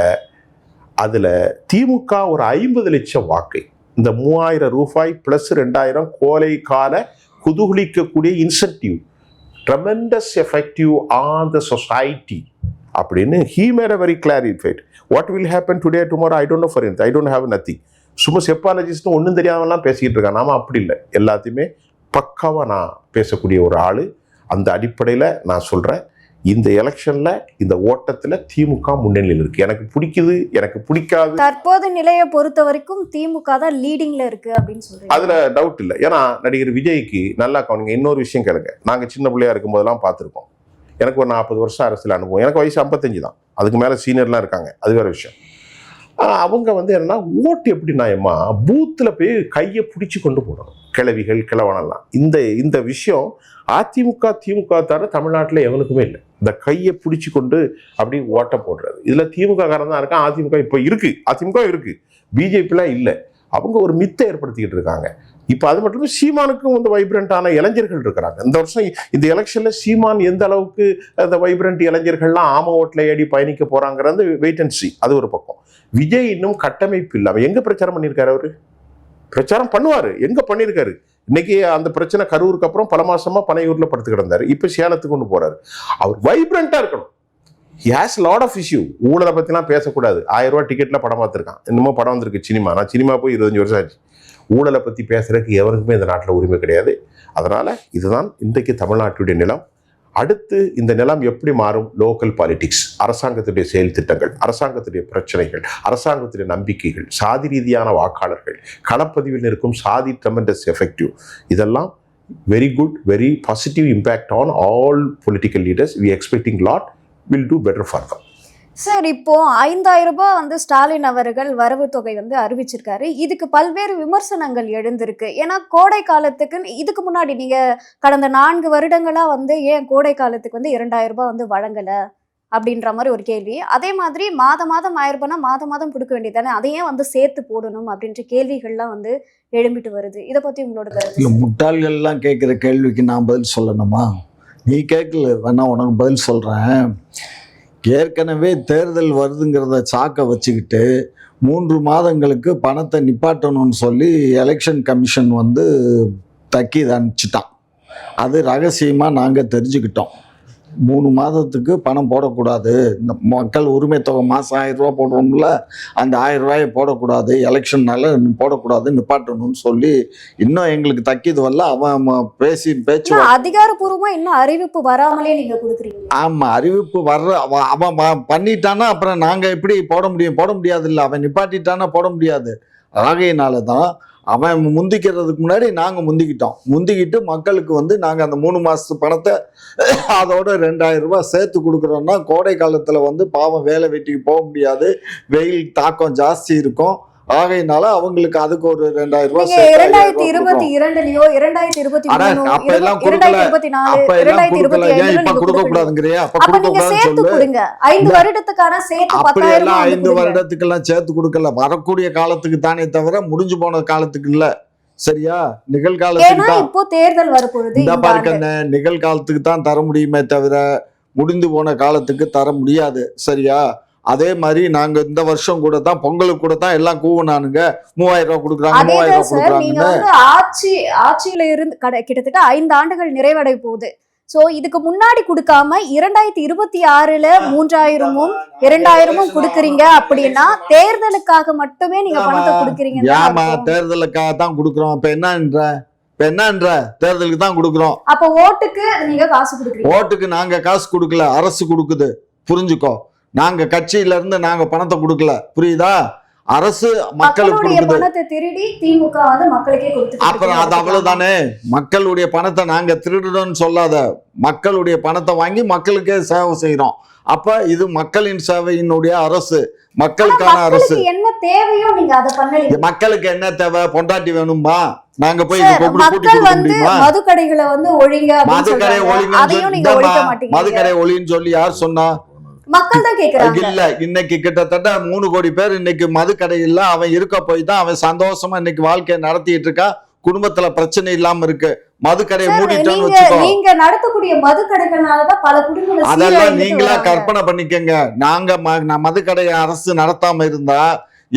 A: அதில் திமுக ஒரு 50,00,000 வாக்கு, இந்த 3,000 ரூபாய் ப்ளஸ் 2,000 கோலை கால குதூகலிக்கக்கூடிய incentive tremendous effective on the society அப்படின்னு he made a very clarified. What will happen today tomorrow I don't know for anything. I don't have nothing. சும்மா செப்பாலஜிஸ்ட்னு ஒன்றும் தெரியாமலாம் பேசிக்கிட்டு இருக்கான். நாம அப்படி இல்லை, எல்லாத்தையுமே பக்காவாக நான் பேசக்கூடிய ஒரு ஆள். அந்த அடிப்படையில் நான் சொல்கிறேன், இந்த எலெக்ஷன்ல இந்த ஓட்டத்துல திமுக முன்னணியில் இருக்கு. எனக்கு பிடிக்குது, எனக்கு பிடிக்காது.
B: தற்போது நிலையை பொறுத்த வரைக்கும் திமுக தான் லீடிங்ல இருக்கு அப்படின்னு சொல்றீங்க.
A: அதுல டவுட் இல்லை. ஏன்னா நடிகர் விஜய்க்கு நல்லா கவனிங்க. இன்னொரு விஷயம் கேளுங்க. நாங்க சின்ன பிள்ளையா இருக்கும் போதெல்லாம் பார்த்துருக்கோம். எனக்கு ஒரு 40 வருஷம் அரசியல் அனுபவம். எனக்கு வயசு 55 தான். அதுக்கு மேல சீனியர்லாம் இருக்காங்க, அது வேற விஷயம். அவங்க என்னன்னா ஓட்டு எப்படின்னா, பூத்துல போய் கையை பிடிச்சி கொண்டு போடணும். கிழவிகள் கிழவனெல்லாம் இந்த விஷயம் அதிமுக திமுக தவிர தமிழ்நாட்டில் எவனுக்குமே இல்லை. இந்த கையை பிடிச்சி கொண்டு அப்படி ஓட்ட போடுறது. இதுல திமுக காரன் தான் இருக்கான். அதிமுக இப்போ இருக்கு, அதிமுக இருக்கு, பிஜேபிலாம் இல்லை. அவங்க ஒரு மித்தை ஏற்படுத்திக்கிட்டு இருக்காங்க. இப்போ அது மட்டும் இல்லை, சீமானுக்கும் வந்து வைப்ரண்டான இளைஞர்கள் இருக்கிறாங்க. இந்த வருஷம் இந்த எலெக்ஷன்ல சீமான் எந்த அளவுக்கு அந்த வைப்ரண்ட் இளைஞர்கள்லாம் ஆம ஓட்டில் ஏடி பயணிக்க போறாங்கிறது வெயிட் அண்ட் சி. அது ஒரு பக்கம். விஜய் இன்னும் கட்டமைப்பு இல்லாம எங்க பிரச்சாரம் பண்ணியிருக்காரு? அவரு பிரச்சாரம் பண்ணுவாரு, எங்க பண்ணியிருக்காரு? இன்னைக்கு அந்த பிரச்சனை கரூருக்கு அப்புறம் பல மாசமா பனையூர்ல படுத்து கிடந்தாரு. இப்ப சேலத்துக்கு கொண்டு போறாரு. அவர் வைப்ரண்டா இருக்கணும். He has lot of issue. ஊழலை பத்திலாம் பேசக்கூடாது. 1000 ரூபாய் டிக்கெட்ல படம் பார்த்துருக்கான். இன்னமும் படம் வந்திருக்கு சினிமா. நான் சினிமா போய் 25 வருஷம் ஆச்சு. ஊழலை பத்தி பேசுறதுக்கு எவருக்குமே இந்த நாட்டில் உரிமை கிடையாது. அதனால இதுதான் இன்றைக்கு தமிழ்நாட்டுடைய நிலம். அடுத்து இந்த நிலம் எப்படி மாறும்? லோக்கல் பாலிடிக்ஸ், அரசாங்கத்துடைய செயல் திட்டங்கள், அரசாங்கத்துடைய பிரச்சனைகள், அரசாங்கத்துடைய நம்பிக்கைகள், சாதி ரீதியான வாக்காளர்கள், களப்பதிவில் இருக்கும் சாதி ட்ரெமெண்டஸ் எஃபெக்டிவ், இதெல்லாம் very good, very positive impact on all political leaders. We expecting lot, will do better for them.
B: Sir, இப்போ 5,000 ரூபாய் வந்து ஸ்டாலின் அவர்கள் வரவு தொகை வந்து அறிவிச்சிருக்காரு. இதுக்கு பல்வேறு விமர்சனங்கள் எழுந்திருக்கு. ஏன்னா கோடை காலத்துக்கு இதுக்கு முன்னாடி நீங்க கடந்த 4 வருடங்களா வந்து ஏன் கோடை காலத்துக்கு வந்து 2,000 ரூபாய் வந்து வழங்கல அப்படின்ற மாதிரி ஒரு கேள்வி. அதே மாதிரி மாதம் 1000 ரூபாய்னா மாதம் கொடுக்க வேண்டியதானே, அதையே வந்து சேர்த்து போடணும் அப்படின்ற கேள்விகள்லாம் வந்து எழும்பிட்டு வருது. இதை பத்தி உங்களோட கருத்து?
C: முட்டாள்கள்லாம் கேட்குற கேள்விக்கு நான் பதில் சொல்லணுமா? நீ கேட்கல, வேணா உனக்கு பதில் சொல்றேன். ஏற்கனவே தேர்தல் வருதுங்கிறத சாக்க வச்சுக்கிட்டு 3 மாதங்களுக்கு பணத்தை நிப்பாட்டணும்னு சொல்லி எலெக்ஷன் கமிஷன் வந்து தக்கீது அனுப்பிச்சிட்டான். அது ரகசியமாக நாங்கள் தெரிஞ்சுக்கிட்டோம். 3 மாதத்துக்கு பணம் போடக்கூடாது, இந்த மக்கள் உரிமை தொகை மாதம் 1000 ரூபா போடுறோம்ல, அந்த 1000 ரூபாயை போடக்கூடாது, எலெக்ஷன்னால போடக்கூடாது, நிப்பாட்டணும்னு சொல்லி இன்னும் எங்களுக்கு தக்கிது வரல. அவன் பேச்சு
B: அதிகாரப்பூர்வமா இன்னும் அறிவிப்பு வராமலே நீங்க கொடுக்குறீங்க.
C: ஆமா, அறிவிப்பு வர்ற அவன் பண்ணிட்டானா அப்புறம் நாங்க எப்படி போட முடியும்? போட முடியாது இல்லை, அவன் நிப்பாட்டிட்டானா போட முடியாது. ஆகையினால தான் அவன் முந்திக்கிறதுக்கு முன்னாடி நாங்கள் முந்திக்கிட்டு மக்களுக்கு வந்து நாங்கள் அந்த 3 மாதத்து பணத்தை அதோட 2,000 ரூபாய் சேர்த்து கொடுக்குறோம்னா, கோடை காலத்தில் வந்து பாவம் வேலை வெட்டிக்கு போக முடியாது, வெயில் தாக்கம் ஜாஸ்தி இருக்கும். ஆகையினால அவங்களுக்கு அதுக்கு ஒரு 2,000 ரூபாய்
B: 2022லயோ 2023
C: அப்ப எல்லாம் கொடுக்கல, அப்ப எல்லாம் கொடுக்கல, ஏன் இப்ப கொடுக்க கூடாதுங்கறியா? அப்ப கொடுக்க கூடாதுன்னு சொல்லுங்க.
B: 5 வருடத்துக்கான சேர்த்து 10,000
C: 5 வருடத்துக்கு எல்லாம் சேர்த்து கொடுக்கல, வரக்கூடிய காலத்துக்கு தானே தவிர முடிஞ்சு போன காலத்துக்கு இல்ல. சரியா? நிகழ்காலத்துக்கு தான்.
B: இப்போ தேர்தல் வரப்போகுது.
C: இந்த பாருங்க, நிகழ்காலத்துக்கு தான் தர முடியுமே தவிர முடிந்து போன காலத்துக்கு தர முடியாது. சரியா? அதே மாதிரி நாங்க இந்த வருஷம் கூட தான் பொங்கலுக்கு கூட தான் எல்லாம் கூவனானுங்க 3,000 ரூபாய் கொடுக்குறாங்க, 3,000 ரூபாய் கொடுக்குறாங்க.
B: ஆட்சியில இருந்து கிட்டத்தட்ட 5 ஆண்டுகள் நிறைவடைய போகுது. சோ இதுக்கு முன்னாடி கொடுக்காம 2026ல 3,000ம் 2,000ம் கொடுக்குறீங்க அப்படின்னா தேர்தலுக்காக மட்டுமே நீங்க பணத்தை கொடுக்குறீங்க.
C: ஏமா தேர்தலுக்காக தான் கொடுக்குறோம்? இப்ப என்னன்ற தேர்தலுக்கு தான் கொடுக்குறோம்.
B: அப்ப ஓட்டுக்கு நீங்க காசு கொடுக்குறீங்க?
C: ஓட்டுக்கு நாங்க காசு கொடுக்கல, அரசு கொடுக்குது. புரிஞ்சுக்கோ. நாங்க கட்சியில இருந்து நாங்க பணத்தை கொடுக்கல, புரியுதா? அரசு மக்களுக்கு
B: மக்களுடைய
C: கொடுக்குது.
B: பணத்தை திருடி திமுக வந்து மக்களுக்கே கொடுத்து
C: அப்புறம் அது அவ்வளவுதானே. மக்களுடைய பணத்தை நாங்க திருடுறோம்னு சொல்லாத, மக்களுடைய பணத்தை வாங்கி மக்களுக்கே சேவை செய்யறோம். அப்ப இது மக்களின் சேவையினுடைய அரசு, மக்களுக்கான அரசு.
B: என்ன தேவையோ நீங்க அதை பண்ணல.
C: மக்களுக்கு என்ன தேவை? பொண்டாட்டி வேணுமா? நாங்க போய்
B: மக்கள் வந்து மதுக்கடைகளை வந்து ஒழிங்க,
C: மதுக்கடை ஒழிங்க, மதுக்கடை ஒழின்னு சொல்லி யார் சொன்னா?
B: மக்கள் தான் கேக்குறாங்க.
C: இல்ல, இன்னைக்கு கிட்டத்தட்ட 3 கோடி பேர் இன்னைக்கு மதுக்கடை இல்ல, அவன் இருக்க போய் தான் அவன் சந்தோஷமா இன்னைக்கு வாழ்க்கையை நடத்திட்டு இருக்கா. குடும்பத்துல பிரச்சனை இல்லாம இருக்கு. மதுக்கடையை மூடிட்டோன்னு வச்சுக்கோ.
B: நீங்க நடத்தக்கூடிய மதுக்கடைகள்னாலதான் பல குடும்பங்கள்
C: அதெல்லாம் நீங்களா கற்பனை பண்ணிக்கங்க. நாங்க மதுக்கடையை அரசு நடத்தாம இருந்தா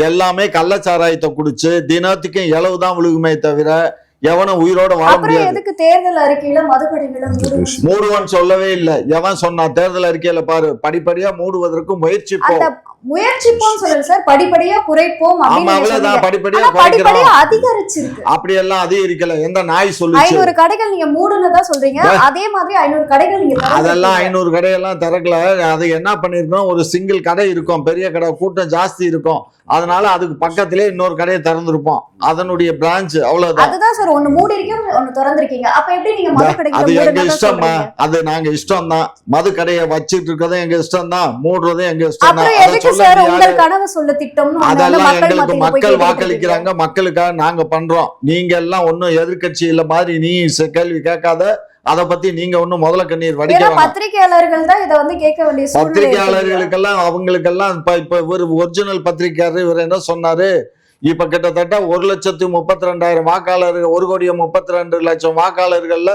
C: எல்லாமே கள்ளச்சாராயத்தை குடிச்சு தினத்துக்கும் இளவுதான் விழுகுமே தவிர எவனும் உயிரோட வாழ முடியாது.
B: எதுக்கு தேர்தல் அறிக்கையில மதுக்கடைகளை
C: மூடுவன்னு சொல்லவே இல்லை. எவன் சொன்னா? தேர்தல் அறிக்கையில பாரு, படிப்படியா மூடுவதற்கு முயற்சிப்போம்.
B: முயற்சிப்போம் சொல்லுங்க சார், படிப்படியா குறைப்போம்.
C: படிப்படியா அதிகரிச்சிருக்கு. அப்படி எல்லாம் அதிகரிக்கல. எந்த நாய் சொல்லுச்சு?
B: 500 கடைகள் நீங்க மூடுனதா சொல்றீங்க, அதே மாதிரி 500 கடைகள் நீங்க
C: அதெல்லாம் 500 கடையெல்லாம் திறக்கல. அது என்ன பண்ணிருக்கோம், ஒரு சிங்கிள் கடை இருக்கும், பெரிய கடை, கூட்டம் ஜாஸ்தி இருக்கும், அதனால அதுக்கு பக்கத்திலே இன்னொரு கடையை திறந்திருப்போம், அதனுடைய பிரான்ச். அவ்வளவுதான். அதுதான்
B: சார், ஒன்னு மூடி இருக்கீங்க, ஒன்னு திறந்திருக்கீங்க. அப்ப எப்படி நீங்க மது கடை?
C: அது எங்க இஷ்டமா? அது நாங்க இஷ்டம் தான். மது கடையை வச்சிட்டு இருக்கறதும் எங்க இஷ்டம் தான், மூடுறதும் எங்க இஷ்டம் தான். அதெல்லாம் எங்களுக்கு மக்கள் வாக்களிக்கிறாங்க, மக்களுக்காக நாங்க பண்றோம். நீங்க எல்லாம் ஒன்னும் எதிர்கட்சி இல்ல மாதிரி நீ கேள்வி கேட்காத. அத பத்தி நீங்க ஒன்னும் முதல கண்ணீர் வடிக்க.
B: பத்திரிகையாளர்கள் தான் இத வந்து கேட்க வேண்டிய சூழ்நிலை.
C: பத்திரிகையாளர்களுக்கெல்லாம் அவங்களுக்கெல்லாம் இப்ப ஒரு ஒரிஜினல் பத்திரிகையாளர் இவர் என்ன சொன்னாரு, இப்ப கிட்டத்தட்ட 1,32,000 வாக்காளர்கள், 1,32,00,000 வாக்காளர்கள்ல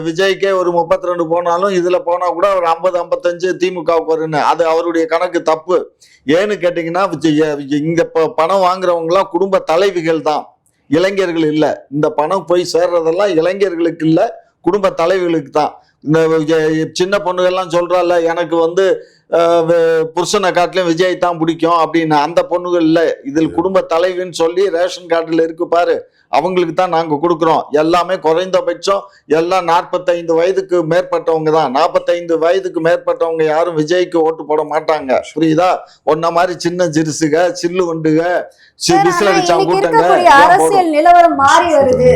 C: விஜய்க்கே ஒரு 32 போனாலும் இதுல போனா கூட ஒரு 50-55 திமுகவுக்கு வருன்னு. அது அவருடைய கணக்கு தப்பு. ஏன்னு கேட்டீங்கன்னா, இங்க பணம் வாங்குறவங்க எல்லாம் குடும்ப தலைவிகள் தான், இளைஞர்கள் இல்ல. இந்த பணம் போய் சேர்றதெல்லாம் இளைஞர்களுக்கு இல்ல, குடும்ப தலைவிகளுக்கு தான். இந்த சின்ன பொண்ணுகள்லாம் சொல்றால, எனக்கு வந்து புருஷனை காட்டிலும் விஜய் தான் பிடிக்கும் அப்படின்னு. அந்த பொண்ணுகள் இல்ல, இதில் குடும்ப தலைவின்னு சொல்லி ரேஷன் கார்டுல இருக்கு பாரு, அவங்களுக்கு தான் நாங்க கொடுக்குறோம். எல்லாமே குறைந்தபட்சம் எல்லாம் 45 வயதுக்கு மேற்பட்டவங்க தான். 45 வயதுக்கு மேற்பட்டவங்க யாரும் விஜய்க்கு ஓட்டு போட மாட்டாங்க, புரியுதா? ஒன்ன மாதிரி சின்ன சிறுசுக, சில்லு வண்டுக,
B: அரசியல் நிலவரம் மாறி வருது.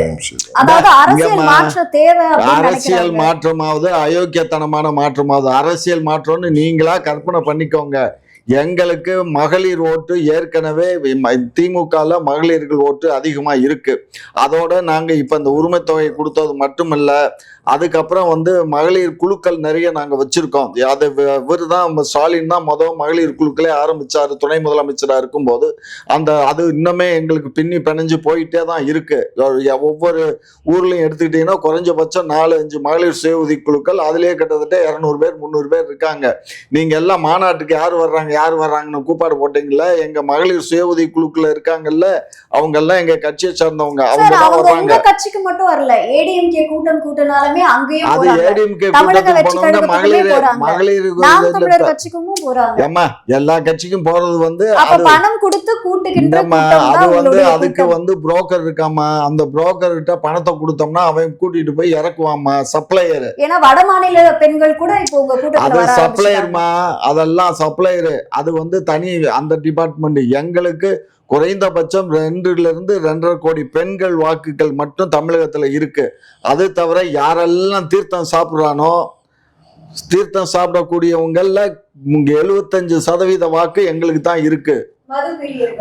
C: அரசியல் மாற்றமாவது அயோக்கியத்தனமான மாற்றமாவது அரசியல் மாற்றம்னு நீங்களா கற்பனை பண்ணிக்கோங்க. எங்களுக்கு மகளிர் ஓட்டு ஏற்கனவே திமுகல மகளிர்கள் ஓட்டு அதிகமா இருக்கு. அதோட நாங்க இப்ப இந்த உரிமை தொகை கொடுத்தது மட்டுமல்ல, அதுக்கப்புறம் வந்து மகளிர் குழுக்கள் நிறைய நாங்க வச்சிருக்கோம். அது இவரு தான், ஸ்டாலின் தான் முதல் மகளிர் குழுக்களே ஆரம்பிச்சாரு துணை முதலமைச்சரா இருக்கும்போது. அது இன்னுமே எங்களுக்கு பின்னி பிணைஞ்சு போயிட்டே தான் இருக்கு. ஒவ்வொரு ஊர்லயும் எடுத்துக்கிட்டீங்கன்னா குறைஞ்சபட்சம் 4-5 மகளிர் சுய உதவி குழுக்கள், அதுலயே கிட்டத்தட்ட 200 பேர் 300 பேர் இருக்காங்க. நீங்க எல்லாம் மாநாட்டுக்கு யார் வர்றாங்கன்னு கூப்பாடு போட்டீங்கல்ல, எங்க மகளிர் சுய உதவி குழுக்கள் இருக்காங்கல்ல, அவங்க எல்லாம் எங்க கட்சியை சார்ந்தவங்க. அவங்க தான் வர்றாங்க.
B: கட்சிக்கு மட்டும் வரல, ஏடிஎம்கே கூட்டனாலுமே அங்கேயும்
C: அது ஏடிஎம்கே கூட்டத்துக்கு மகளிர் கட்சிக்கும் எல்லா கட்சிக்கும் போறது வந்து
B: பணம் கொடுத்து கூட்டுகின்ற
C: அது வந்து அதுக்கு வந்து புரோக்கர் இருக்காமா, அந்த புரோக்கர் கிட்ட பணத்தை கொடுத்தோம்னா அவன் கூட்டிட்டு போய் இறக்குவாமா, சப்ளையர்.
B: ஏன்னா வட மாநில பெண்கள் கூட இப்போ உங்க கூட்டத்துல
C: அது சப்ளையர்மா, அதெல்லாம் சப்ளையர். அது வந்து தனி அந்த டிபார்ட்மெண்ட். எங்களுக்கு குறைந்தபட்சம் 2-2.5 கோடி பெண்கள் வாக்குகள் மட்டும் தமிழகத்துல இருக்கு. அது தவிர யாரெல்லாம் தீர்த்தம் சாப்பிடுறானோ, தீர்த்தம் சாப்பிடக்கூடியவங்கள்ல 75% வாக்கு எங்களுக்கு தான் இருக்கு.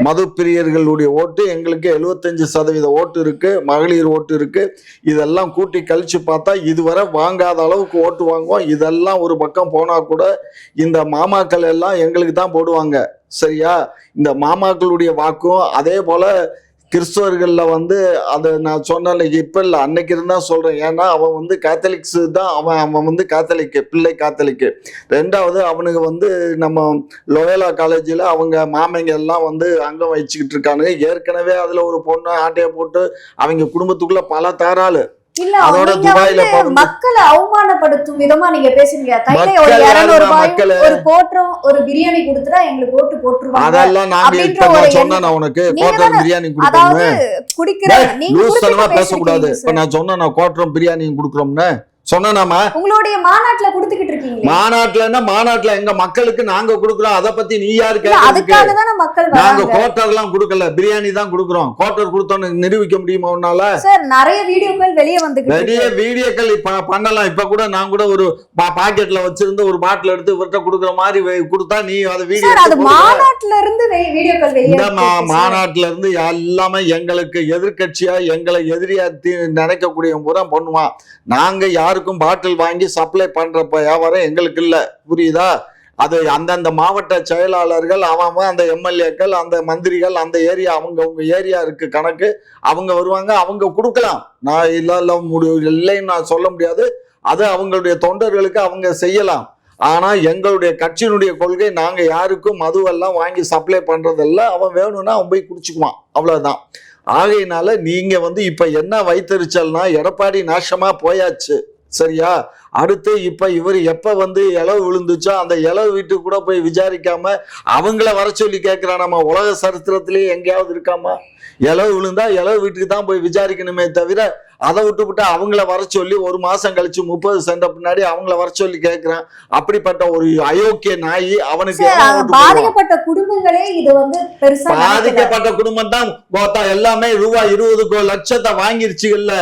C: மது பிரியர்களுடைய ஓட்டு எங்களுக்கு 75% ஓட்டு இருக்கு, மகளிர் ஓட்டு இருக்கு. இதெல்லாம் கூட்டி கழிச்சு பார்த்தா இதுவரை வாங்காத அளவுக்கு ஓட்டு வாங்குவோம். இதெல்லாம் ஒரு பக்கம் போனா கூட இந்த மாமாக்கள் எல்லாம் எங்களுக்கு தான் போடுவாங்க, சரியா? இந்த மாமாக்களுடைய வாக்கும் அதே போல கிறிஸ்தவர்கள்ல வந்து அதை நான் சொன்ன இப்ப இல்லை, அன்னைக்கு இருந்தா சொல்றேன். ஏன்னா அவன் வந்து கேத்தலிக்ஸ் தான், அவன் வந்து கேத்தலிக்கு, பிள்ளை கேத்தலிக்கு. ரெண்டாவது அவனுக்கு வந்து நம்ம லோயலா காலேஜில் அவங்க மாமைங்க எல்லாம் வந்து அங்கம் வச்சுக்கிட்டு இருக்கானுங்க. ஏற்கனவே அதுல ஒரு பொண்ணு ஆட்டையை போட்டு அவங்க குடும்பத்துக்குள்ள பல தாராளு.
B: அதோட துபாயில மக்களை அவமானப்படுத்தும் விதமா நீங்க பேசுறீங்க. கையில ஒரு 200 ரூபாய் ஒரு கோட்டம் ஒரு பிரியாணி கொடுத்தா எங்களுக்கு ஓட்டு போட்டுருவாங்க.
C: அதெல்லாம் நாங்க இப்ப சொன்னா உனக்கு கோட்டம் பிரியாணி கொடுக்கணும்,
B: குடிக்கிற நீங்க
C: பேசக்கூடாது. இப்ப நான் சொன்னா நான் கோட்டம் பிரியாணி கொடுக்குறோம்னு சொன்னாமா?
B: உங்களுடைய மாநாட்டுல கொடுத்துக்கிட்டு இருக்கீங்க.
C: மாநாட்டுல எங்க மக்களுக்கு நாங்க கொடுக்குறோம். அதை பத்தி நீ யாரு
B: அதுக்காக தான மக்கள்
C: நாங்க குவார்டர் எல்லாம் கொடுக்கல, பிரியாணி தான் கொடுக்குறோம். குவார்டர் கொடுத்தோன்னு நிரூபிக்க முடியுமா உன்னால?
B: சார் நிறைய வீடியோக்கள் வெளியே வந்து
C: நிறைய வீடியோக்கள் பண்ணலாம். இப்ப கூட நான் கூட ஒரு பாக்கெட்ல வச்சிருந்து ஒரு பாட்டில் எடுத்து இவர்கிட்ட கொடுக்குற மாதிரி கொடுத்தா நீ அதை வீடியோ
B: மாநாட்டுல இருந்து வீடியோக்கள் வெளியே
C: மாநாட்டுல இருந்து எல்லாமே எங்களுக்கு எதிர்கட்சியா எங்களை எதிரியா நினைக்கக்கூடிய முறை பண்ணுவான். நாங்க யாருக்கும் பாட்டில் வாங்கி சப்ளை பண்ற வியாபாரம் எங்களுக்கு இல்ல, புரியுதா? அது அந்தந்த மாவட்ட செயலாளர்கள், அவன் அந்த எம்எல்ஏக்கள், அந்த மந்திரிகள், அந்த ஏரியா அவங்க ஏரியா இருக்கு கணக்கு, அவங்க வருவாங்க, அவங்க கொடுக்கலாம். நான் இல்லைன்னு நான் சொல்ல முடியாது. அது அவங்களுடைய தொண்டர்களுக்கு அவங்க செய்யலாம். ஆனா எங்களுடைய கட்சியினுடைய கொள்கை நாங்க யாருக்கும் மதுவெல்லாம் வாங்கி சப்ளை பண்றதில்ல. அவன் வேணும்னா அவன் போய் குடிச்சுக்குவான், அவ்வளவுதான். ஆகையினால நீங்க இப்ப என்ன வைத்தறிச்சல்னா, எடப்பாடி நாசமா போயாச்சு, சரியா? அடுத்து இப்ப இவர் எப்ப இளவு விழுந்துச்சோ அந்த இளவு வீட்டுக்கு கூட போய் விசாரிக்காம அவங்கள வர சொல்லி கேட்கிறான். நம்ம உலக சரித்திரத்திலேயே எங்கேயாவது இருக்காமா? இளவு விழுந்தா இளவு வீட்டுக்கு தான் போய் விசாரிக்கணுமே தவிர அதை விட்டு அவங்கள வர சொல்லி ஒரு மாசம் கழிச்சு 30 சென்ற பின்னாடி அவங்கள வர சொல்லி கேட்கிறான். அப்படிப்பட்ட ஒரு அயோக்கிய நாய் அவனுக்கு
B: பாதிக்கப்பட்ட குடும்பங்களே இது
C: பாதிக்கப்பட்ட குடும்பம் தான் எல்லாமே ரூபாய் 20 லட்சத்தை வாங்கிருச்சுகள்ல.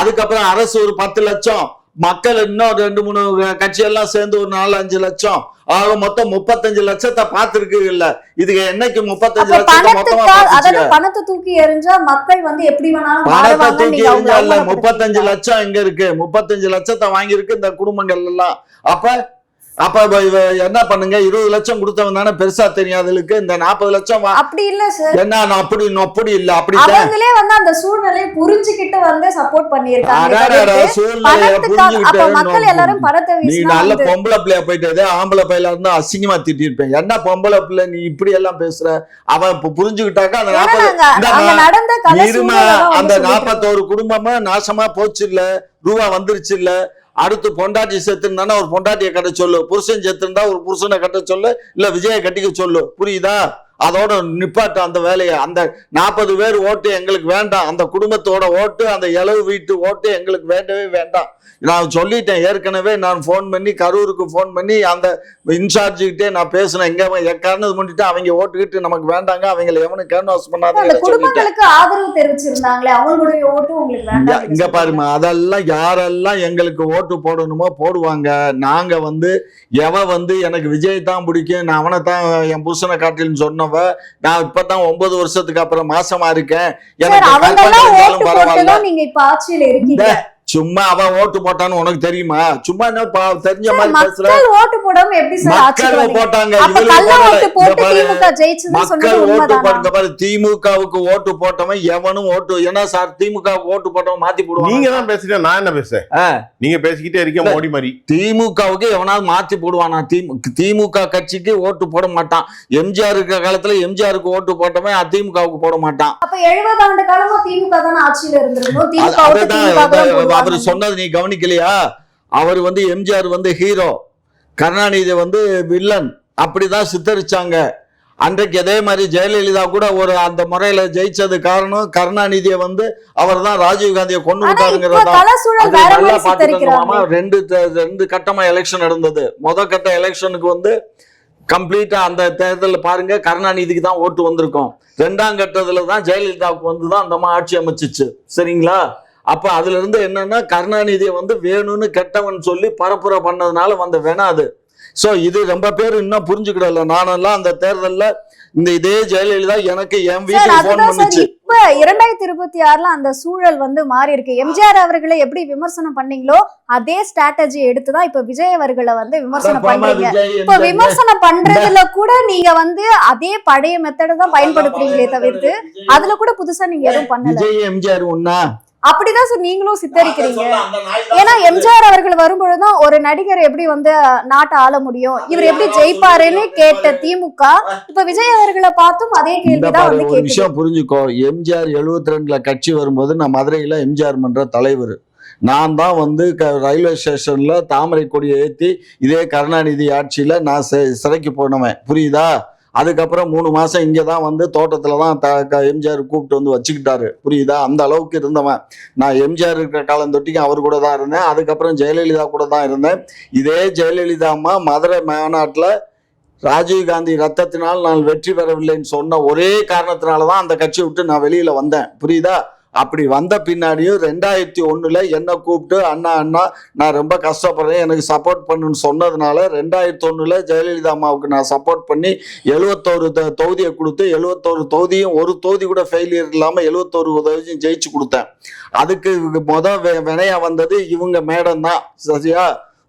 C: அதுக்கப்புறம் அரசு ஒரு 10 லட்சம், மக்கள் இன்னும் 2-3 கட்சியெல்லாம் சேர்ந்து ஒரு 4-5 லட்சம், ஆக மொத்தம் 35 லட்சத்தை பார்த்திருக்குல்ல. இதுக்கு என்னைக்கு 35 லட்சத்தை
B: பணத்தை தூக்கி எறிஞ்சா மக்கள் எப்படி வேணாலும்
C: பணத்தை தூக்கி எறிஞ்சால 35 லட்சம் எங்க இருக்கு? 35 லட்சத்தை வாங்கியிருக்கு இந்த குடும்பங்கள் எல்லாம். அப்ப என்ன பண்ணுங்க, 20 லட்சம் கொடுத்தவங்க தானே பெருசா தெரியாதவங்களுக்கு இந்த 40 லட்சம்
B: அப்படி இல்ல சார்.
C: என்ன அப்படி இல்ல, அப்படி
B: அவங்களே அந்த சூழ்நிலையை புரிஞ்சுக்கிட்டு சப்போர்ட் பண்ணிருக்காங்க. மக்கள் எல்லாரும் பணத்தை
C: நீ நல்ல பொம்பளை பிள்ளையா போயிட்டு ஆம்பளை பையில இருந்தா அசிங்கமா திட்டி இருப்பேன். என்ன பொம்பளை பிள்ளை நீ இப்படி எல்லாம் பேசுற? அவன் புரிஞ்சுக்கிட்டாக்கா அந்த 41 குடும்பமா நாசமா போச்சு இல்ல, ரூபா வந்துருச்சு இல்ல. அடுத்து பொண்டாட்டி செத்துருந்தானா ஒரு பொண்டாட்டியை கட்ட சொல்லு, புருஷன் செத்துருந்தா ஒரு புருஷனை கட்ட சொல்லு, இல்ல விஜயை கட்டிக்க சொல்லு, புரியுதா? அதோட நிப்பாட்டு அந்த வேலையை. அந்த 40 பேர் ஓட்டு எங்களுக்கு வேண்டாம், அந்த குடும்பத்தோட ஓட்டு, அந்த இளவு வீட்டு ஓட்டு எங்களுக்கு வேண்டவே வேண்டாம். நான் சொல்லிட்டேன் ஏற்கனவே. நான் போன் பண்ணி கரூருக்கு போன் பண்ணி அந்த இன்சார்ஜ் கிட்டே நான் பேசினேன். எங்க எக்காரணம் பண்ணிட்டு அவங்க ஓட்டுக்கிட்டு நமக்கு வேண்டாங்க, அவங்களை எவனும் கேன்வாஸ் பண்ணாத
B: குடும்பங்களுக்கு ஆதரவு தெரிவிச்சிருந்தாங்களே, அவங்களுடைய ஓட்டு உங்களுக்கு வேண்டாம்.
C: இங்க பாருமா, அதெல்லாம் யாரெல்லாம் எங்களுக்கு ஓட்டு போடணுமோ போடுவாங்க. நாங்க எவன் எனக்கு விஜய் தான் பிடிக்கும், நான் அவனை தான் என் புருஷனை காட்டில்னு சொன்னவ, நான் இப்பதான் 9 வருஷத்துக்கு அப்புறம் மாசமா இருக்கேன், எனக்கு பரவாயில்ல.
B: நீங்க இப்ப ஆட்சியில இருக்கீங்க,
C: சும்மா அவன் ஓட்டு போட்டான்னு உனக்கு தெரியுமா? சும்மா என்ன தெரிஞ்ச மாதிரி பேசுற?
B: ஓட்டு போடாம எப்படி சார்
C: மக்கள் போட்டாங்க, மக்கள் ஓட்டு போடுங்க பாரு. திமுகவுக்கு ஓட்டு போட்டவன் எவனும் ஓட்டு, ஏன்னா சார் திமுகவுக்கு ஓட்டு போட்டவன் மாத்தி போடுவான்.
A: நீங்க தான் பேசுறீங்க, நான் என்ன பேசுறேன்? நீங்க பேசிக்கிட்டே இருக்க மோடி மாதிரி.
C: திமுகவுக்கு எவனாவது மாத்தி போடுவானா? திமுக கட்சிக்கு ஓட்டு போட மாட்டான். எம்ஜிஆர் இருக்கிற காலத்துல எம்ஜிஆருக்கு ஓட்டு போட்டவன் அதிமுகவுக்கு போட மாட்டான்.
B: அப்ப 70 ஆண்டு காலமா திமுக தான் ஆட்சியில இருந்திருக்கும்.
C: அவர் சொன்னது நீ கவனிக்கலையா? அவர் எம்ஜிஆர் ஹீரோ, கருணாநிதி வில்லன், அப்படிதான் சித்தரிச்சாங்க. அன்றைக்கு அதே மாதிரி ஜெயலலிதா கூட ஒரு அந்த முறையில ஜெயிச்சது காரணம் கருணாநிதியை அவர் தான் ராஜீவ்காந்தியை கொண்டு விட்டாருங்கிறதா. நல்லா பாத்துக்கோமா, 2 கட்டமா எலெக்ஷன் நடந்தது. முதல் கட்ட எலெக்ஷனுக்கு கம்ப்ளீட்டா அந்த தேர்தலில் பாருங்க கருணாநிதிக்கு தான் ஓட்டு வந்திருக்கும். 2ஆம் கட்டத்துல தான் ஜெயலலிதாவுக்கு தான் அந்த ஆட்சி அமைச்சிச்சு, சரிங்களா? அப்ப அதுல இருந்து என்னன்னா கருணாநிதியை வேணும்னு கெட்டவன் சொல்லி பரப்புரை பண்ணதுனால வேணாது. சோ இது ரொம்ப பேர் இன்னும் புரிஞ்சுக்கிடல. நானெல்லாம் அந்த தேர்தல்ல இதே ஜெயலலிதா எனக்கு என் வீட்டுக்கு போன் பண்ணுச்சு.
B: இப்ப 2026ல அந்த சூழல் மாறி இருக்கு. எம்ஜிஆர் அவர்களை எப்படி விமர்சனம் பண்ணீங்களோ அதே ஸ்ட்ராட்டஜி எடுத்துதான் இப்ப விஜய் அவர்களை விமர்சனம் பண்றீங்க. இப்ப விமர்சனம் பண்றதுல கூட நீங்க அதே பழைய மெத்தட தான் பயன்படுத்துறீங்களே தவிர்த்து அதுல கூட புதுசா நீங்க எதுவும் பண்ணல.
C: விஜய் எம்ஜிஆர் ஒண்ணா
B: அப்படிதான் சார் நீங்களும் சித்தரிக்கிறீங்க. ஏன்னா எம்ஜிஆர் அவர்கள் வரும்பொழுதுதான் ஒரு நடிகர் எப்படி நாட்டை ஆள முடியும், இவர் எப்படி ஜெயிப்பாருன்னு கேட்ட திமுக இப்ப விஜய் அவர்களை பார்த்தும் அதே கேள்விதான்
C: ஒரு விஷயம் புரிஞ்சுக்கோ. எம்ஜிஆர் 72ல கட்சி வரும்போது நான் மதுரையில எம்ஜிஆர் மன்ற தலைவர். நான் தான் ரயில்வே ஸ்டேஷன்ல தாமரை கொடியை ஏற்றி இதே கருணாநிதி ஆட்சியில நான் சிறைக்கு போனவன், புரியுதா? அதுக்கப்புறம் 3 மாசம் இங்கே தான் வந்து தோட்டத்தில் தான் எம்ஜிஆர் கூப்பிட்டு வந்து வச்சுக்கிட்டாரு. புரியுதா? அந்த அளவுக்கு இருந்தவன். நான் எம்ஜிஆர் இருக்கிற காலம் தொட்டிக்கு அவர் கூட தான் இருந்தேன். அதுக்கப்புறம் ஜெயலலிதா கூட தான் இருந்தேன். இதே ஜெயலலிதா அம்மா மதுரை மாநாட்டில் ராஜீவ்காந்தி ரத்தத்தினால் நான் வெற்றி பெறவில்லைன்னு சொன்ன ஒரே காரணத்தினால தான் அந்த கட்சியை விட்டு நான் வெளியில வந்தேன். புரியுதா? அப்படி வந்த பின்னாடியும் 2001 என்னை கூப்பிட்டு அண்ணா நான் ரொம்ப கஷ்டப்படுறேன், எனக்கு சப்போர்ட் பண்ணுன்னு சொன்னதுனால 2001 ஜெயலலிதா அம்மாவுக்கு நான் சப்போர்ட் பண்ணி 71 தொகுதியை கொடுத்து 71 தொகுதியும் ஒரு தொகுதி கூட ஃபெயிலியர் இல்லாமல் 71 தொகுதியும் ஜெயிச்சு கொடுத்தேன். அதுக்கு வினையா வந்தது இவங்க மேடம் தான். சரியா?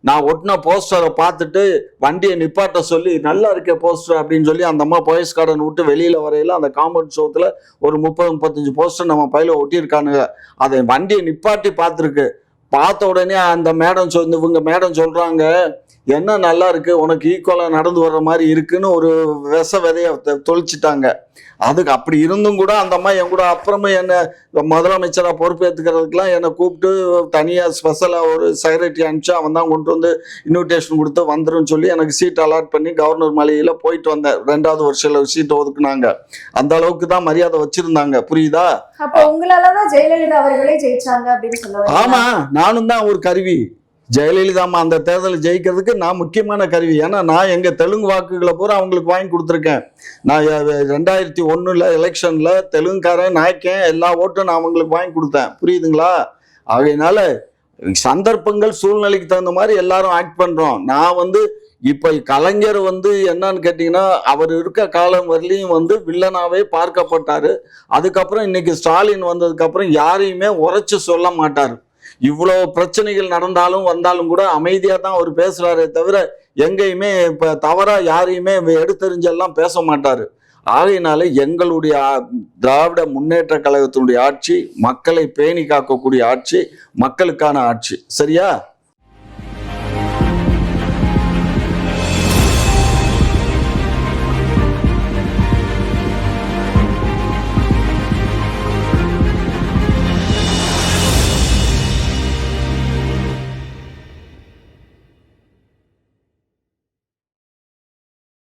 C: நான் ஒட்டின போஸ்டரை பார்த்துட்டு வண்டியை நிப்பாட்ட சொல்லி நல்லா இருக்க போஸ்டர் அப்படின்னு சொல்லி அந்த அம்மா போயஸ் கார்டன் விட்டு வெளியில வரையில அந்த காம்பவுண்ட் ஷோத்துல ஒரு 30-35 போஸ்டர் நம்ம பையில ஒட்டியிருக்கானுங்க. அதை வண்டியை நிப்பாட்டி பார்த்துருக்கு. பார்த்த உடனே அந்த மேடம் இவங்க மேடம் சொல்றாங்க, என்ன நல்லா இருக்கு, உனக்கு ஈக்குவலா நடந்து வர்ற மாதிரி இருக்குன்னு ஒரு விதைய தொளிச்சிட்டாங்க. அதுக்கு அப்படி இருந்தும் கூட அந்த அம்மா என் கூட அப்புறமா என்ன முதலமைச்சராக பொறுப்பேற்றுக்கிறதுக்கெல்லாம் என்னை கூப்பிட்டு தனியாக ஸ்பெஷலாக ஒரு செக்ரட்டரி அனுப்பிச்சு அவன் தான் கொண்டு வந்து இன்விடேஷன் கொடுத்து வந்துடும் சொல்லி எனக்கு சீட் அலாட் பண்ணி கவர்னர் மாளிகையில் போயிட்டு வந்தேன். 2வது வருஷம் சீட் ஒதுக்குனாங்க. அந்த அளவுக்கு தான் மரியாதை வச்சிருந்தாங்க. புரியுதா?
B: அப்போ உங்களாலதான் ஜெயலலிதா அவர்களே ஜெயிச்சாங்க அப்படின்னு சொல்லுவாங்க.
C: ஆமா, நானும் தான் ஒரு கருவி. ஜெயலலிதா அம்மா அந்த தேர்தலில் ஜெயிக்கிறதுக்கு நான் முக்கியமான கருவி. ஏன்னா நான் எங்கள் தெலுங்கு வாக்குகளை பூரா அவங்களுக்கு வாங்கி கொடுத்துருக்கேன். நான் 2001 எலெக்ஷனில் தெலுங்குக்காரன் நாய்க்கேன் எல்லா ஓட்டும் நான் அவங்களுக்கு வாங்கி கொடுத்தேன். புரியுதுங்களா? ஆகையினால சந்தர்ப்பங்கள் சூழ்நிலைக்கு தகுந்த மாதிரி எல்லாரும் ஆக்ட் பண்ணுறோம். நான் இப்போ கலைஞர் என்னன்னு கேட்டிங்கன்னா அவர் இருக்க காலம் வரலையும் வில்லனாவே பார்க்கப்பட்டாரு. அதுக்கப்புறம் இன்னைக்கு ஸ்டாலின் வந்ததுக்கப்புறம் யாரையுமே உரைச்சு சொல்ல மாட்டார். இவ்வளோ பிரச்சனைகள் வந்தாலும் கூட அமைதியாக தான் அவர் பேசுகிறாரே தவிர எங்கேயுமே இப்போ தவறாக யாரையுமே எடுத்தெறிஞ்செல்லாம் பேச மாட்டார். ஆகையினால எங்களுடைய திராவிட முன்னேற்ற கழகத்தினுடைய ஆட்சி மக்களை பேணி காக்கக்கூடிய ஆட்சி, மக்களுக்கான ஆட்சி. சரியா?